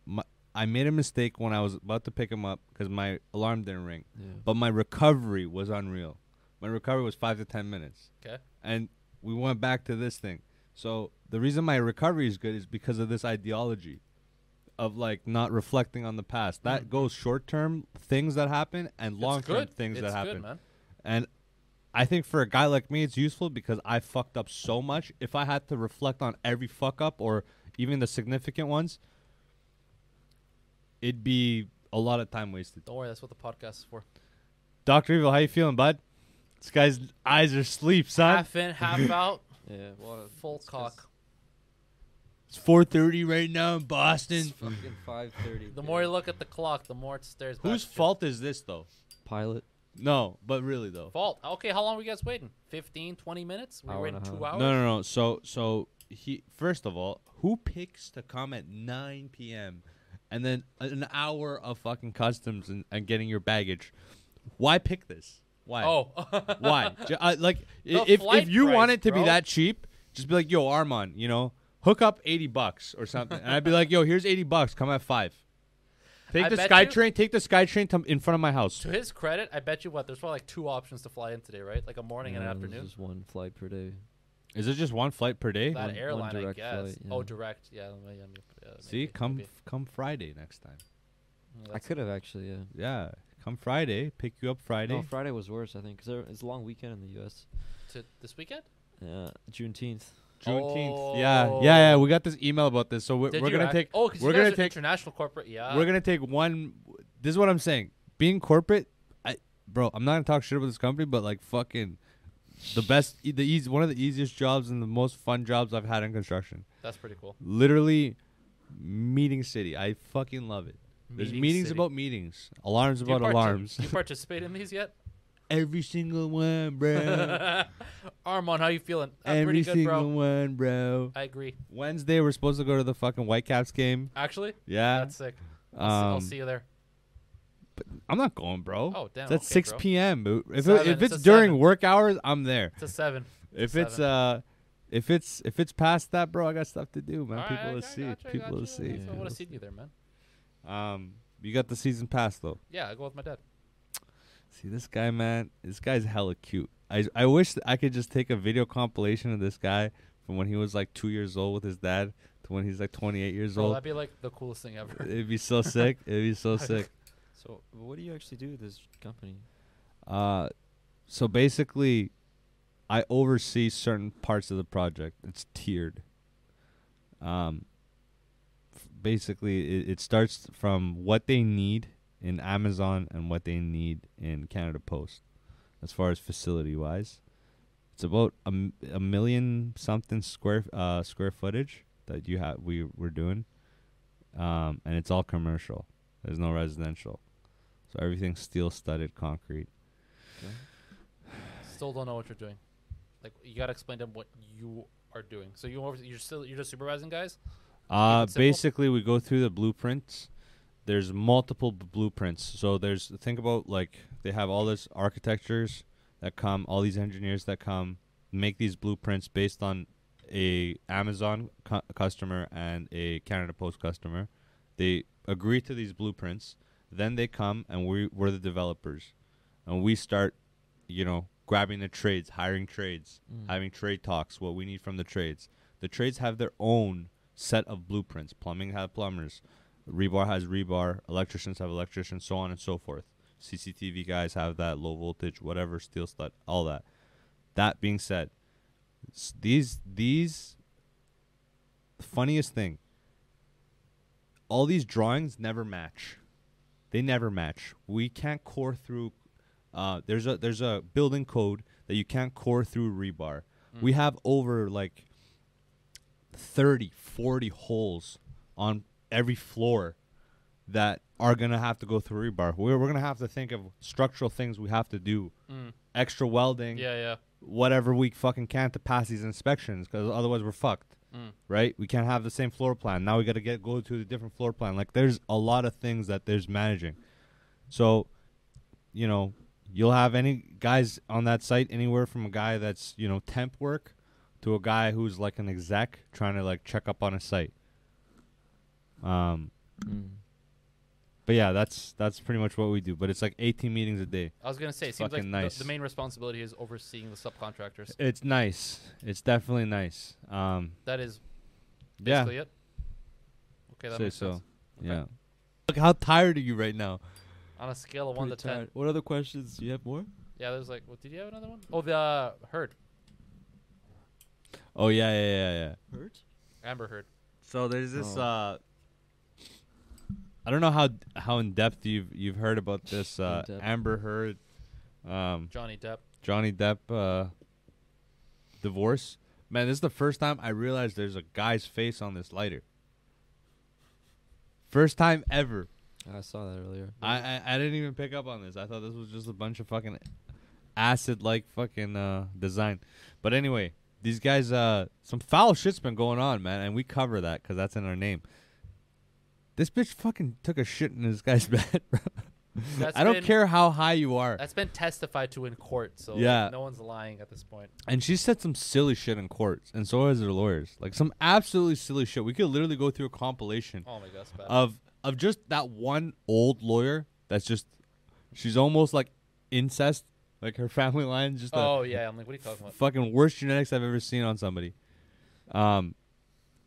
I made a mistake when I was about to pick him up because my alarm didn't ring, Yeah. but my recovery was unreal. My recovery was 5 to 10 minutes. Okay. And we went back to this thing. So the reason my recovery is good is because of this ideology of like not reflecting on the past. That goes short-term things that happen and long-term things that happen. Good, man. And I think for a guy like me, it's useful because I fucked up so much. If I had to reflect on every fuck up or even the significant ones, it'd be a lot of time wasted. Don't worry, that's what the podcast is for. Dr. Evil, how you feeling, bud? This guy's eyes are asleep, son. Half in, half out, Yeah. Well, full it's 'cause cock. It's 4:30 right now in It's Boston. fucking 5:30. The more you look at the clock, the more it stares back. Whose at you. fault is this, though? Pilot. No, but really, though. Fault. Okay, how long were you guys waiting? 15, 20 minutes? We were Hour waiting and a 2 half. hours? No. So he first of all, who picks to come at 9 p.m. and then an hour of fucking customs and getting your baggage? Why pick this? Why? Oh. Why? Like The if flight you want price, it to be bro. that cheap, just be like, yo, Armand, hook up $80 or something, and I'd be like, yo, here's $80. Come at 5. Take I the bet you- SkyTrain. Take the SkyTrain in front of my house. To his credit, I bet you there's probably like 2 options to fly in today, right? Like a morning and an There's afternoon. just one flight per day. Is it just one flight per day? That one airline, I direct guess. flight, Oh, yeah. direct. Yeah. See, maybe, come maybe. come Friday next time. Mm, I that's- could have actually, yeah. Yeah, come Friday. Pick you up Friday. No, Friday was worse, I think, because it's a long weekend in the U.S. To this weekend? Yeah, Juneteenth. Juneteenth. Yeah. We got this email about this, so we're Did you gonna act- take. Oh, because we're you guys gonna are take. international corporate. Yeah. We're gonna take one. This is what I'm saying. Being corporate, bro. I'm not gonna talk shit about this company, but like fucking, the best, one of the easiest jobs and the most fun jobs I've had in construction. That's pretty cool. Literally, meeting city. I fucking love it. There's Meeting meetings city. about meetings, alarms Do you about alarms. Do you participate in these yet? Every single one, bro. Armand, how you feeling? Every Pretty good, single bro. one, bro. I agree. Wednesday, we're supposed to go to the fucking Whitecaps game. Actually, Yeah. that's sick. I'll Um, see you there. I'm not going, bro. Oh, damn. It's at okay, 6 bro. p.m. If 7, if it's it's a during 7. work hours, I'm there. It's a 7. If It's a it's if it's past that, bro, I got stuff to do, man. All People right, to I see. gotcha, I People to gotcha. see. Yeah. I People want to to see you there, man. You got the season pass though. Yeah, I go with my dad. See this guy, man. This guy's hella cute. I wish I could just take a video compilation of this guy from when he was like 2 years old with his dad to when he's like 28 years Bro, old. that'd be like the coolest thing ever. It'd be so sick. It'd be so sick. So, what do you actually do with this company? So basically, I oversee certain parts of the project. It's tiered. Basically, it starts from what they need in Amazon and what they need in Canada Post, as far as facility wise. It's about a million something square footage that we're doing, and it's all commercial. There's no residential, so everything's steel studded concrete. Still don't know what you're doing. Like, you gotta explain to them what you are doing. So you're just supervising guys? Keep it simple? Basically, we go through the blueprints. There's multiple blueprints. So think about, like, they have all this architectures that come, all these engineers that come, make these blueprints based on a Amazon customer and a Canada Post customer. They agree to these blueprints. Then they come, and we're the developers. And we start, grabbing the trades, hiring trades, having trade talks, what we need from the trades. The trades have their own set of blueprints. Plumbing have plumbers. Rebar has rebar. Electricians have electricians, so on and so forth. CCTV guys have that, low voltage, whatever, steel stud, all that. That being said, these funniest thing, all these drawings never match. They never match. We can't core through. There's a building code that you can't core through rebar. We have over like 30, 40 holes on every floor that are going to have to go through rebar. We're going to have to think of structural things we have to do. Extra welding. Yeah. Whatever we fucking can to pass these inspections, because otherwise we're fucked. Right? We can't have the same floor plan. Now we got to go to a different floor plan. Like, there's a lot of things that there's managing. So, you'll have any guys on that site, anywhere from a guy that's, temp work to a guy who's like an exec trying to like check up on a site. But yeah, that's pretty much what we do. But it's like 18 meetings a day. I was going to say, it seems like nice. the main responsibility is overseeing the subcontractors. It's nice. It's definitely nice. That is basically it. Okay, that makes sense. Okay. Yeah. Look, how tired are you right now? On a scale of 1 to 10. What other questions? Do you have more? Yeah, there's like, did you have another one? Oh, the Heard. Oh, yeah. Hurt? Amber Heard. So there's this I don't know how in depth you've heard about this Amber Heard Johnny Depp divorce. Man, this is the first time I realized there's a guy's face on this lighter. First time ever. I saw that earlier. I didn't even pick up on this. I thought this was just a bunch of fucking acid-like fucking design. But anyway, these guys, some foul shit's been going on, man, and we cover that because that's in our name. This bitch fucking took a shit in this guy's bed, bro. I don't care how high you are. That's been testified to in court, so yeah. No one's lying at this point. And she said some silly shit in courts, and so has her lawyers. Like, some absolutely silly shit. We could literally go through a compilation Oh my God, that's bad. of just that one old lawyer that's just, she's almost like incest. Like, her family line is just yeah. I'm like, what are you talking about? fucking worst genetics I've ever seen on somebody.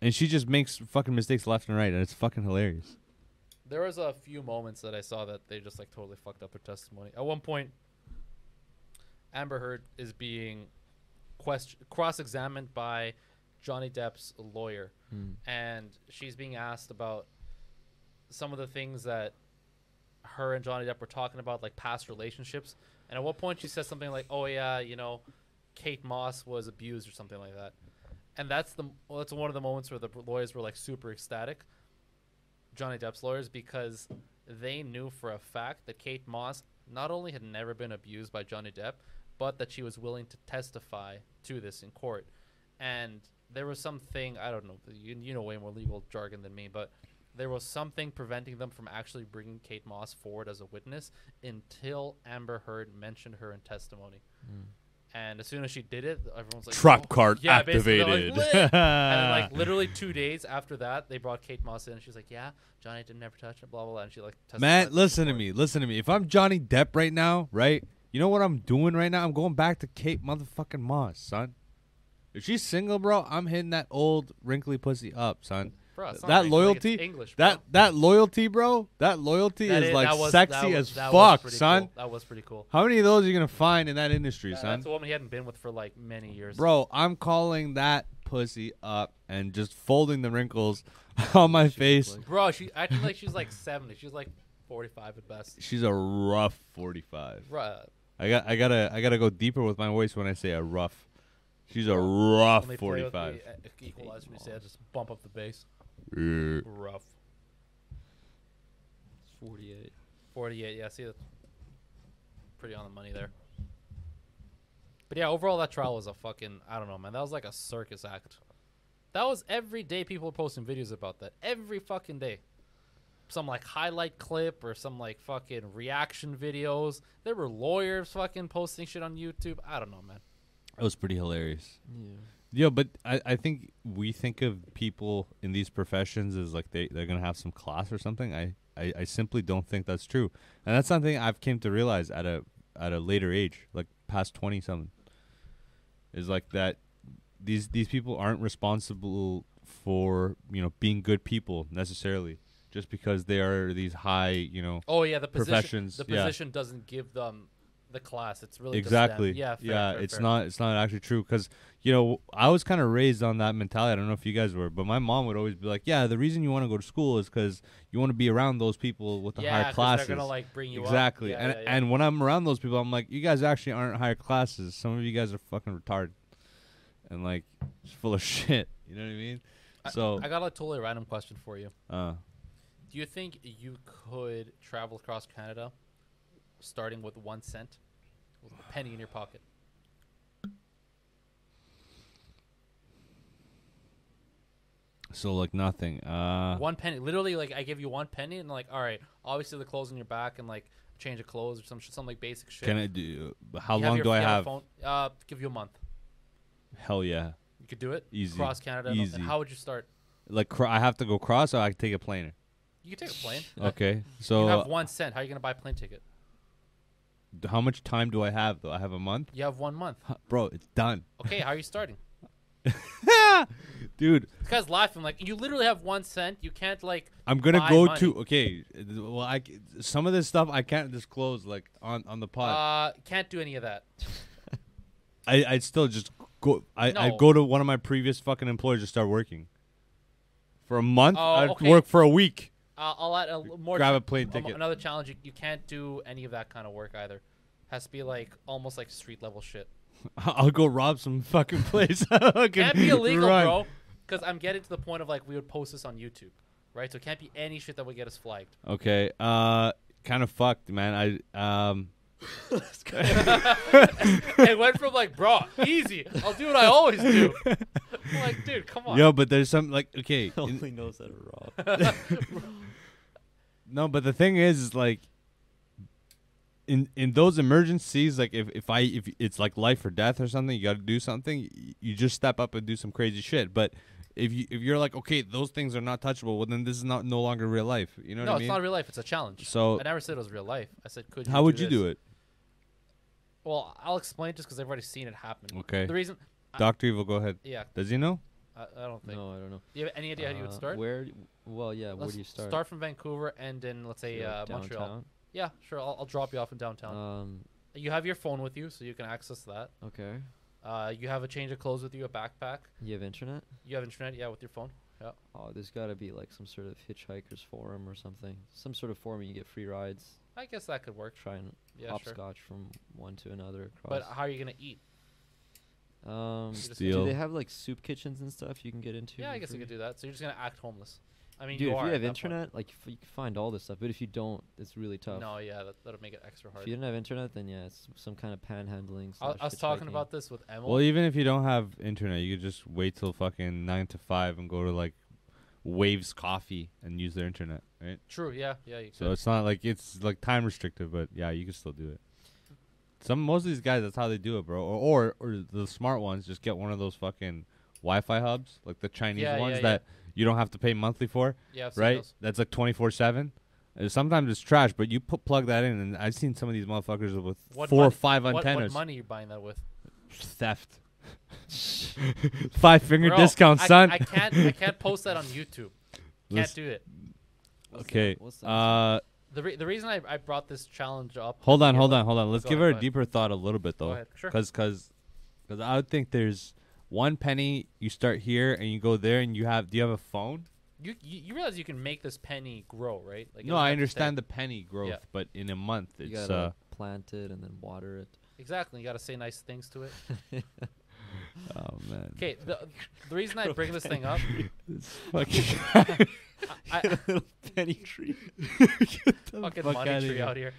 And she just makes fucking mistakes left and right, and it's fucking hilarious. There was a few moments that I saw that they just like totally fucked up her testimony. At one point, Amber Heard is being cross-examined by Johnny Depp's lawyer, and she's being asked about some of the things that her and Johnny Depp were talking about, like past relationships. And at one point, she says something like, "Oh yeah, Kate Moss was abused" or something like that. And that's one of the moments where the lawyers were like super ecstatic, Johnny Depp's lawyers, because they knew for a fact that Kate Moss not only had never been abused by Johnny Depp, but that she was willing to testify to this in court. And there was something, I don't know, you know way more legal jargon than me, but there was something preventing them from actually bringing Kate Moss forward as a witness until Amber Heard mentioned her in testimony. And as soon as she did it, everyone's like, Trap card yeah, activated. Like, and then, like, literally 2 days after that, they brought Kate Moss in, and she's like, yeah, Johnny didn't ever touch it, blah, blah, blah. And she, like, testified. Man, listen to me. If I'm Johnny Depp right now, right, you know what I'm doing right now? I'm going back to Kate motherfucking Moss, son. If she's single, bro, I'm hitting that old wrinkly pussy up, son. Bro, it's not that English, loyalty, like, it's English, bro. that loyalty, bro. That loyalty is like sexy as fuck, son. Cool. That was pretty cool. How many of those are you gonna find in that industry, son? That's a woman he hadn't been with for like many years. Bro, I'm calling that pussy up and just folding the wrinkles on my face. Bro, she acting like she's like 70. She's like 45 at best. She's a rough 45. Right. I gotta go deeper with my voice when I say a rough. She's a rough When they play with 45. the equalizer, we say I just bump up the bass. Uh, Rough. 48. 48. Yeah, see, that's pretty on the money there. But yeah, overall, that trial was a fucking, I don't know, man. That was like a circus act. That was every day people were posting videos about that. Every fucking day. Some like highlight clip or some like fucking reaction videos. There were lawyers fucking posting shit on YouTube. I don't know, man. It was pretty hilarious. Yeah. Yeah, but I think we think of people in these professions as like they're gonna have some class or something. I simply don't think that's true, and that's something I've came to realize at a later age, like past 20 something. Is like that these people aren't responsible for being good people necessarily, just because they are these high Oh yeah, the position. professions. The yeah. position doesn't give them the class. It's really Exactly. Just them. Yeah. Fair, fair, it's fair. it's not actually true because I was kind of raised on that mentality. I don't know if you guys were, but my mom would always be like, "Yeah, the reason you want to go to school is because you want to be around those people with the Yeah, higher classes." they're gonna like bring you Exactly. up. and Yeah. and when I'm around those people, I'm like, "You guys actually aren't higher classes. Some of you guys are fucking retarded and like just full of shit." You know what I mean? So I got a totally random question for you. uh, Do you think you could travel across Canada starting with 1 cent, with a penny in your pocket? so like nothing. 1 penny, literally, like I give you 1 penny, and like, all right, obviously the clothes on your back and like change of clothes or some like basic shit. Can I do? How You have long your- do I you a have? phone? Give you a month. Hell yeah. You could do it. Easy. Across Canada. Easy. And how would you start? Like I have to go cross, or I can take a plane. You could take a plane. Okay. You So have 1 cent. How are you gonna buy a plane ticket? how much time do I have though? I have a month? You have 1 month. Bro, it's done. Okay, how are you starting? Dude, This guy's laughing. Like, you literally have 1 cent. You can't like. I'm going to buy go money. to okay, well some of this stuff I can't disclose like on the pod. Can't do any of that. I'd still just go I'd No. go to one of my previous fucking employers to start working. For a month, Oh, I'd okay. work for a week. I'll add more. Grab a plane ticket. Another challenge. You can't do any of that kind of work either. Has to be like almost like street level shit. I'll go rob some fucking place. Can't Can't be illegal, bro. Because I'm getting to the point of like we would post this on YouTube, right? So it can't be any shit that would get us flagged. Okay. Kind of fucked, man. It went from like, bro, easy. I'll do what I always do. I'm like, dude, come on. Yo, but there's some like okay. Only knows how to rob. No, but the thing is like in those emergencies, like if it's like life or death or something, you got to do something. You just step up and do some crazy shit. But if you're like, okay, those things are not touchable, well then this is no longer real life. You know No, what I it's mean? not real life. It's a challenge. So I never said it was real life. I said, could you how would you do this? it? Well, I'll explain just because I've already seen it happen. Okay. The reason, Dr. Evil, go ahead. yeah, Does he know? I don't think. No, I don't know. Do you have any idea how you would start? Where? Well, yeah. Where Let's do you start? Start from Vancouver and then let's say Like Montreal. downtown? Yeah, sure. I'll drop you off in downtown. You have your phone with you, so you can access that. Okay. You have a change of clothes with you, a backpack. You have internet? You have internet, yeah, with your phone. Yeah. Oh, there's got to be like some sort of hitchhikers forum or something. Some sort of forum you get free rides. I guess that could work. Try and Yeah, sure. hopscotch from one to another But across. how are you gonna eat? Do Steal. they have like soup kitchens and stuff you can get into? Yeah, I for guess you free? could do that. So you're just gonna act homeless. I mean, Dude, you if are you at have that point. internet, like you can find all this stuff. But if you don't, it's really tough. No, yeah, that'll make it extra hard. If you didn't have internet, then yeah, it's some kind of panhandling. I was talking about this with Emil. Well, even if you don't have internet, you could just wait till fucking 9 to 5 and go to like Waves Coffee and use their internet, right? True, yeah, you So could. it's not like it's like time restricted, but yeah, you can still do it. Most of these guys, that's how they do it, bro. Or the smart ones just get one of those fucking Wi-Fi hubs, like the Chinese Yeah, ones yeah, that you don't have to pay monthly for, Yeah, I've seen right? those. That's like 24/7. Sometimes it's trash, but you plug that in, and I've seen some of these motherfuckers with What 4 or money- 5 What antennas. money are you buying that with? Theft. 5-finger Bro, discount, son. I can't post that on YouTube. Can't Listen, do it. Okay. What's that? The reason I brought this challenge up. Hold on. Yeah, Let's go give ahead, her a go ahead. deeper thought a little bit, Go though. ahead, sure. Because I would think there's 1 penny. You start here and you go there, and do you have a phone? You realize you can make this penny grow, right? Like it No, doesn't I have to understand stay- the penny growth, Yeah. but in a month, You it's gotta plant it and then water it. Exactly. You got to say nice things to it. oh man. Okay. The reason I bring this thing up, This fucking I penny tree. fucking fuck money outta tree here. out here.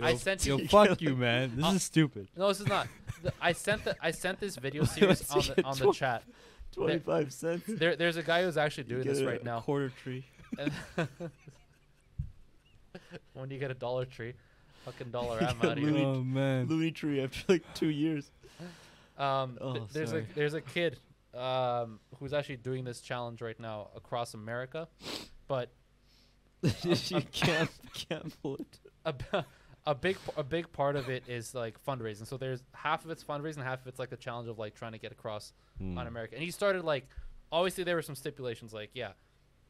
I sent Yo, you. fuck you, man. This is stupid. No, this is not. I sent this video series on the chat. 25 cents. There's a guy who's actually doing this right now. Quarter tree. And when you get a Dollar Tree, fucking dollar, I'm out of here. Oh man. Looney tree after like 2 years. There's sorry. a kid who's actually doing this challenge right now across America, but You can't pull it. a big part of it is like fundraising. So there's half of it's fundraising, half of it's like a challenge of like trying to get across Hmm. on America. And he started like, obviously there were some stipulations like, yeah,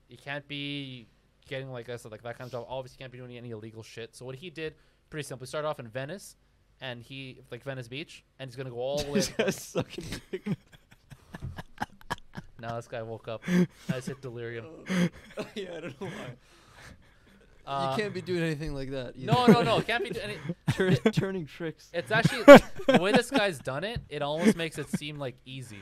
you can't be getting like I said like that kind of job. Obviously, you can't be doing any illegal shit. So what he did, pretty simply, started off in Venice, and he like Venice Beach, and he's gonna go all the way. Sucking dick. Now this guy woke up. I just hit delirium. Yeah, I don't know why. Uh, You can't be doing anything like that. No, can't be doing any. Turning tricks. It's actually the way this guy's done it. It almost makes it seem like easy,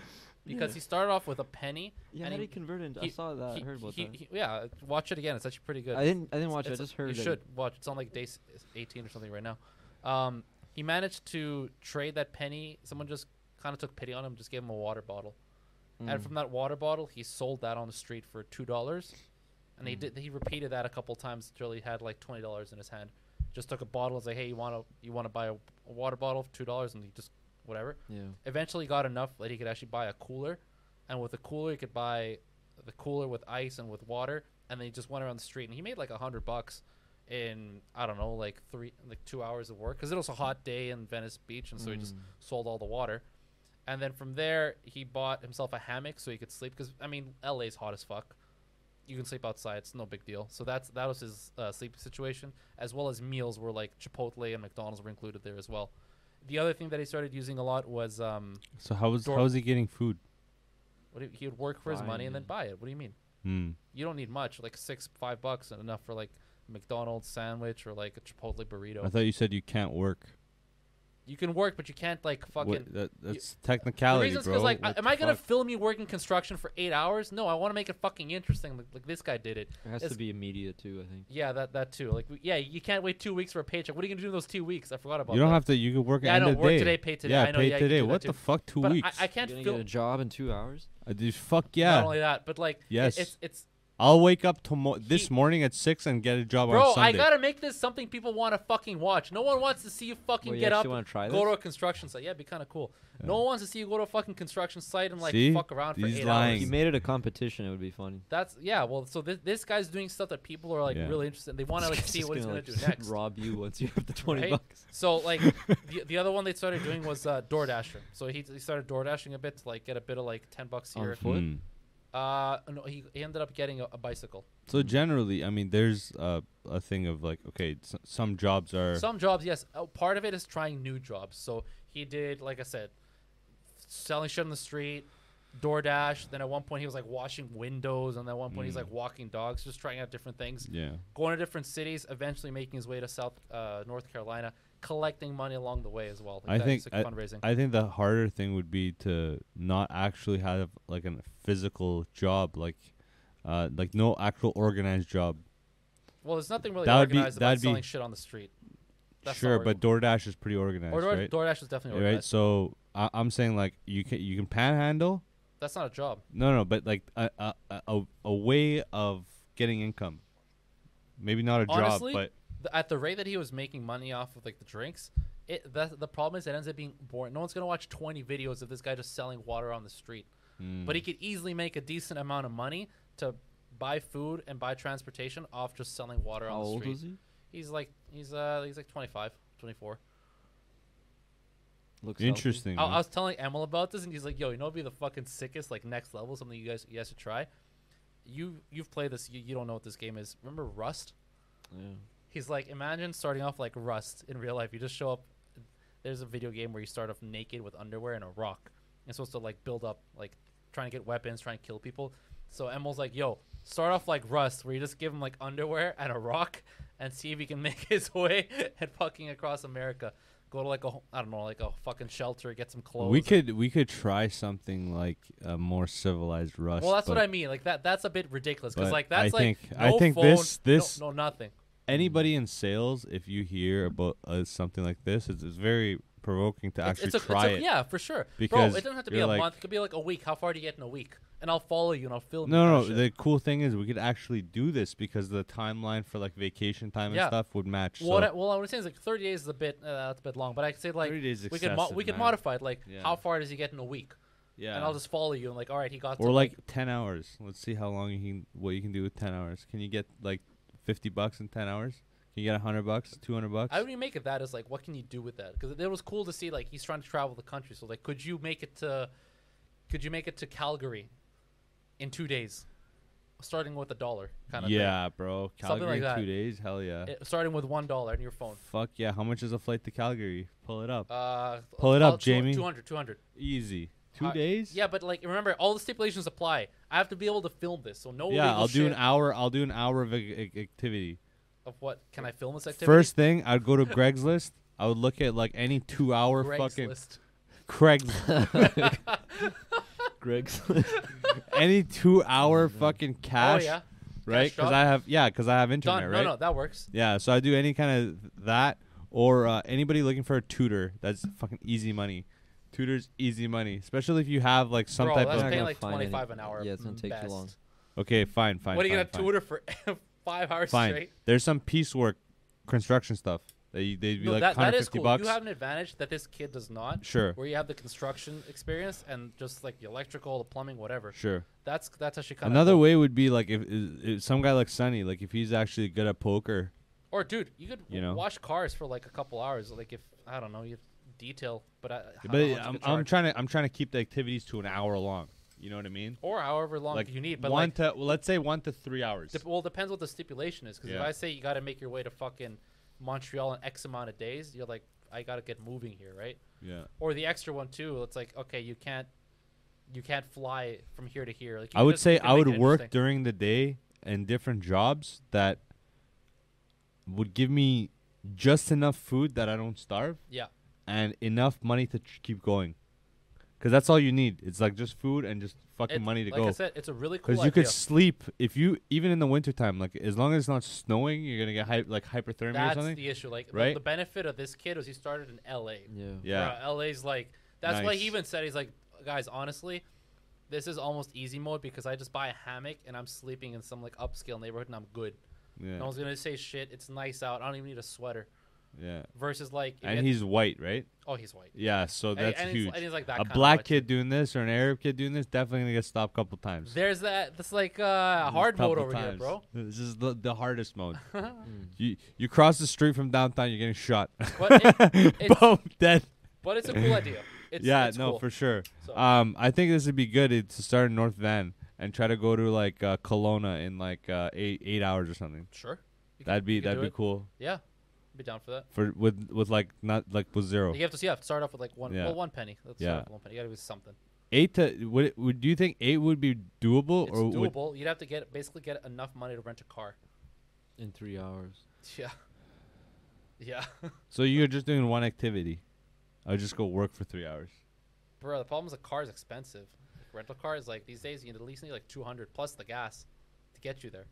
because Yeah. he started off with a penny. Yeah, and how he- did he convert it? I saw that. I heard about that. Yeah, watch it again. It's actually pretty good. I didn't watch it. I It's- just heard You that should watch. It's on like day 18 or something right now. He managed to trade that penny. Someone just kind of took pity on him, just gave him a water bottle, and from that water bottle, he sold that on the street for $2. And he repeated that a couple times until he had like $20 in his hand. Just took a bottle and was like, hey, you want to buy a water bottle for $2? And he just whatever. Yeah. Eventually got enough that he could actually buy a cooler, and with the cooler he could buy the cooler with ice and with water, and then he just went around the street and he made like $100 in I don't know like 2 hours of work, because it was a hot day in Venice Beach, and so he just sold all the water. And then from there he bought himself a hammock so he could sleep, because I mean LA's hot as fuck. You can sleep outside, it's no big deal. So that was his sleeping situation, as well as meals were like Chipotle and McDonald's were included there as well. The other thing that he started using a lot was So how was he getting food? he would work for his money and then Buying. buy it. What do you mean? Hmm. You don't need much, like $5 and enough for like a McDonald's sandwich or like a Chipotle burrito. I thought you said you can't work. You can work, but you can't like fucking. That's The technicality, reason's bro. because like, What am the I gonna fuck? film you working construction for 8 hours? No, I want to make it fucking interesting, like this guy did it. It has It's- to be immediate too, I think. Yeah, that too. Like, yeah, you can't wait 2 weeks for a paycheck. What are you gonna do in those 2 weeks? I forgot about. You don't that. have to. You could work. Yeah, I end know. of Work day. today, pay today. Yeah, I know. pay Yeah, you can today. do that What too. the fuck? 2 But weeks. I can't You're gonna film. get a job in 2 hours. Dude, fuck Not yeah. only that, but like, Yes. it's I'll wake up this morning at 6 and get a job on bro. Sunday. I gotta make this something people want to fucking watch. No one wants to see you fucking Well, you get up, actually wanna try go to this? a construction site. Yeah, it'd be kind of cool. No one wants to see you go to a fucking construction site and like See? fuck around for He's 8 lying. If you hours. made it a competition, it would be funny. That's well. So this guy's doing stuff that people are like Yeah. really interested in. They want to like This see guy's what he's gonna, gonna like, do next. Rob you once you have the 20 Right? bucks. So like the other one they started doing was DoorDasher. So he started DoorDashing a bit to like get a bit of like $10 On here. foot? Hmm. No, he ended up getting a bicycle. So generally, I mean, there's a thing of like, okay, some jobs are. Some jobs, yes. Part of it is trying new jobs. So he did, like I said, selling shit on the street, DoorDash. Then at one point he was like washing windows, and then at one point he's like walking dogs, just trying out different things, Yeah. going to different cities. Eventually making his way to North Carolina, collecting money along the way as well. Like I that think is, like, fundraising. I think the harder thing would be to not actually have like a physical job, like no actual organized job. Well, there's nothing really That would be- organized about that'd be- selling shit on the street. That's Sure, not but DoorDash is pretty organized, right? DoorDash is definitely Right. organized. So I'm saying like you can panhandle. That's not a job. No, but like a way of getting income. Maybe not a Honestly, job, but at the rate that he was making money off of like the drinks, the problem is it ends up being boring. No one's gonna watch 20 videos of this guy just selling water on the street. But he could easily make a decent amount of money to buy food and buy transportation off just selling water How on the old street. was he? He's like 25, 24. Looks healthy. interesting. I man. was telling Emil about this, and he's like, "Yo, you know, what'd be the fucking sickest, like next level, something you guys should try. You've played this. You don't know what this game is. Remember Rust? Yeah. He's like, imagine starting off like Rust in real life. You just show up. There's a video game where you start off naked with underwear and a rock. You're supposed to like build up, like trying to get weapons, trying to kill people. So Emil's like, yo, Start off like Rust, where you just give him like underwear and a rock, and see if he can make his way and fucking across America. Go to like I don't know, like a fucking shelter, get some clothes. We could try something like a more civilized Rust. Well, that's what but I mean. Like that's a bit ridiculous because but like that's I think- like I no think phone, this- no nothing. anybody in sales, if you hear about something like this, it's very provoking to actually try it. Yeah, for sure. Because Bro, it doesn't have to be you're a like- month. It could be like a week. How far do you get in a week? And I'll follow you and I'll film you. No, kind no. of shit. The cool thing is we could actually do this because the timeline for like vacation time Yeah. and stuff would match. Well, so what I'm saying is like 30 days is a bit that's a bit long, but I could say like 30 days is we could excessive, we could man. modify it like Yeah. how far does he get in a week? yeah, And I'll just follow you and like all right, he got or to like 10 hours. Let's see how long what you can do with 10 hours. Can you get like $50 in 10 hours? Can you get $100, $200? I wouldn't make it that as like what can you do with that? Because it was cool to see like he's trying to travel the country. So like could you make it to Calgary in 2 days, starting with $1 kind of Yeah, bro. Something Calgary like in that. 2 days? Hell yeah. starting with $1 on your phone. Fuck yeah. How much is a flight to Calgary? Pull it up. Pull it up, Jamie. 200. Easy. 2 Uh, days? Yeah, but like remember all the stipulations apply. I have to be able to film this, so no. Yeah, illegal I'll do an shit hour. I'll do an hour of activity. of what can I film this activity? First thing, I'd go to Craigslist. I would look at like any 2 hour fucking Craigslist. Craigslist. Greg's. Any 2 hour fucking cash, Oh yeah, right? Cash Because shop? I have internet, done. right? No, that works. Yeah, so I do any kind of that, or anybody looking for a tutor. That's fucking easy money. Tutors, easy money, especially if you have like some Bro, type that's of. not paying gonna like find 25 an hour. Yeah, it's gonna take too best. long. Okay, fine. What are you gonna fine. tutor for 5 hours Fine. straight? There's some piecework, construction stuff. They'd be No, like that 150 is cool. bucks. You have an advantage that this kid does not. Sure, Where you have the construction experience and just like the electrical, the plumbing, whatever. sure. That's actually kind of Another cool. way would be like if some guy like Sonny, like if he's actually good at poker. Or dude, you could You know? wash cars for like a couple hours. Like if I don't know, you detail, but I, how But much you I'm could charge. trying to keep the activities to an hour long. You know what I mean? Or however long Like you need. But one like, to let's say 1 to 3 hours. well, depends what the stipulation is. Because if Yeah. I say you got to make your way to fucking Montreal in X amount of days, you're like, I got to get moving here, right? Yeah. Or the extra one too. It's like, okay, you can't fly from here to here. Like you I can would just- say you can I make would it work interesting. during the day in different jobs that would give me just enough food that I don't starve Yeah. and enough money to keep going. Because that's all you need. It's like just food and just fucking It- money to like I go. said, it's a really cool Because idea. you could sleep if you even in the wintertime, like as long as it's not snowing, you're gonna get hypothermia or That's something. the issue. Like right? the benefit of this kid was he started in L.A. Yeah. Yeah. LA's like that's why he Nice. even said he's like, guys, honestly, this is almost easy mode because I just buy a hammock and I'm sleeping in some like upscale neighborhood and I'm good. Yeah. No one's gonna say shit. It's nice out. I don't even need a sweater. Yeah. Versus like, if you And had- he's white, right? oh, he's white. Yeah. So And- that's and huge. He's, and he's like that A kind of black white kid doing this or an Arab kid doing this definitely gonna get stopped a couple times. There's that. That's like hard mode Couple over here, times. bro. This is the hardest mode. Mm. You cross the street from downtown, you're getting shot. But it's, Boom, dead. but it's a cool idea. It's, Yeah, it's no, cool. for sure. So- I think this would be good to start in North Van and try to go to like Kelowna in like 8 hours or something. Sure. You That'd be you can do it. cool Yeah, be down for that. for with like not like with zero. You have to see. You have to start off with like one. Yeah. Well, 1 penny. Let's Yeah. start off with 1 penny. You gotta do something. 8 to would do you think 8 would be doable It's or would doable. You'd have to basically get enough money to rent a car. In 3 hours. Yeah. Yeah. so you're just doing one activity? I would just go work for 3 hours. Bro, the problem is a car is expensive. Rental cars, like these days, you at least need like 200 plus the gas to get you there.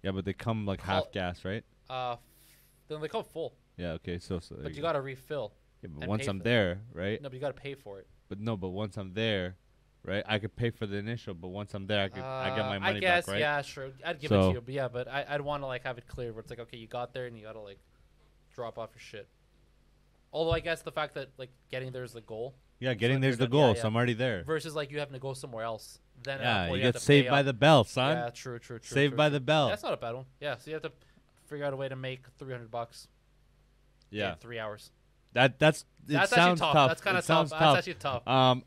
Yeah, but they come like Call- half gas, right? Then they come full, Yeah, okay, so but you gotta refill. yeah, but and once pay I'm for it. there, right? No, but you gotta pay for it. But once I'm there, right? I could pay for the initial, but once I'm there, I get my money I guess, back, right? yeah, sure. I'd give it So- to you, but yeah, but I'd want to like have it clear where it's like, okay, you got there and you gotta like drop off your shit. Although I guess the fact that like getting there is the goal Yeah, getting like there's you're the done- yeah, goal, yeah. so I'm already there. versus like you having to go somewhere else. Then at that Yeah, point, you have get to saved pay by up. the bell, son. Yeah, true. Saved true, by true. the bell. That's not a bad one. Yeah, so you have to figure out a way to make $300 Yeah, in 3 hours. that's it That's actually sounds tough. tough. That's kind It of tough. sounds That's tough. actually tough.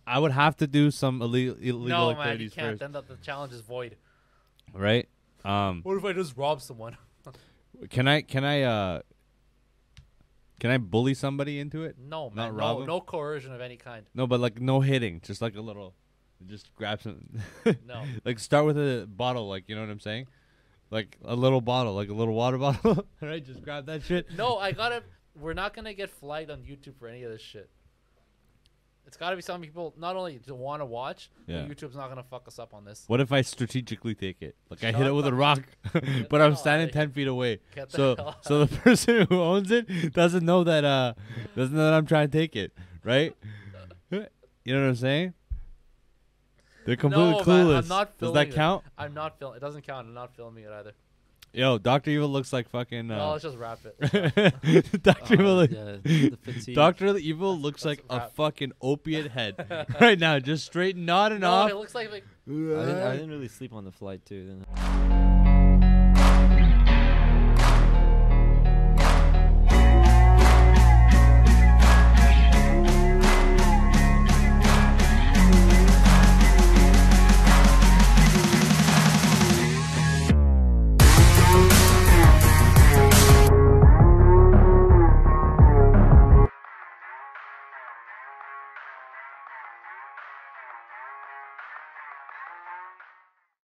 I would have to do some illegal No, man, you activities can't. first, Then the challenge is void. right? What if I just rob someone? Can I bully somebody into it? No, Not man. rob No, him? no coercion of any kind. No, but like no hitting, just like a little Just grab some. No. Like start with a bottle, like you know what I'm saying, like a little bottle, like a little water bottle. Right, just grab that shit. No, I gotta. We're not gonna get flagged on YouTube for any of this shit. It's gotta be something people not only to want to watch, Yeah. but YouTube's not gonna fuck us up on this. What if I strategically take it? Like I hit Shut it with a the- rock, Get but the I'm hell standing outta here. 10 feet away. Get the hell So out so the person who owns it doesn't know that I'm trying to take it, right? You know what I'm saying? They're completely No, man, clueless. I'm not Does filming that it. count? I'm not filming. It doesn't count. I'm not filming it either. Yo, Dr. Evil looks like fucking. No, let's just wrap it. Dr. Evil. yeah, the fatigue. Dr. Evil looks that's like a a wrap. fucking opiate head right now, just straight nodding No, off. it looks like I didn't really sleep on the flight too. Then.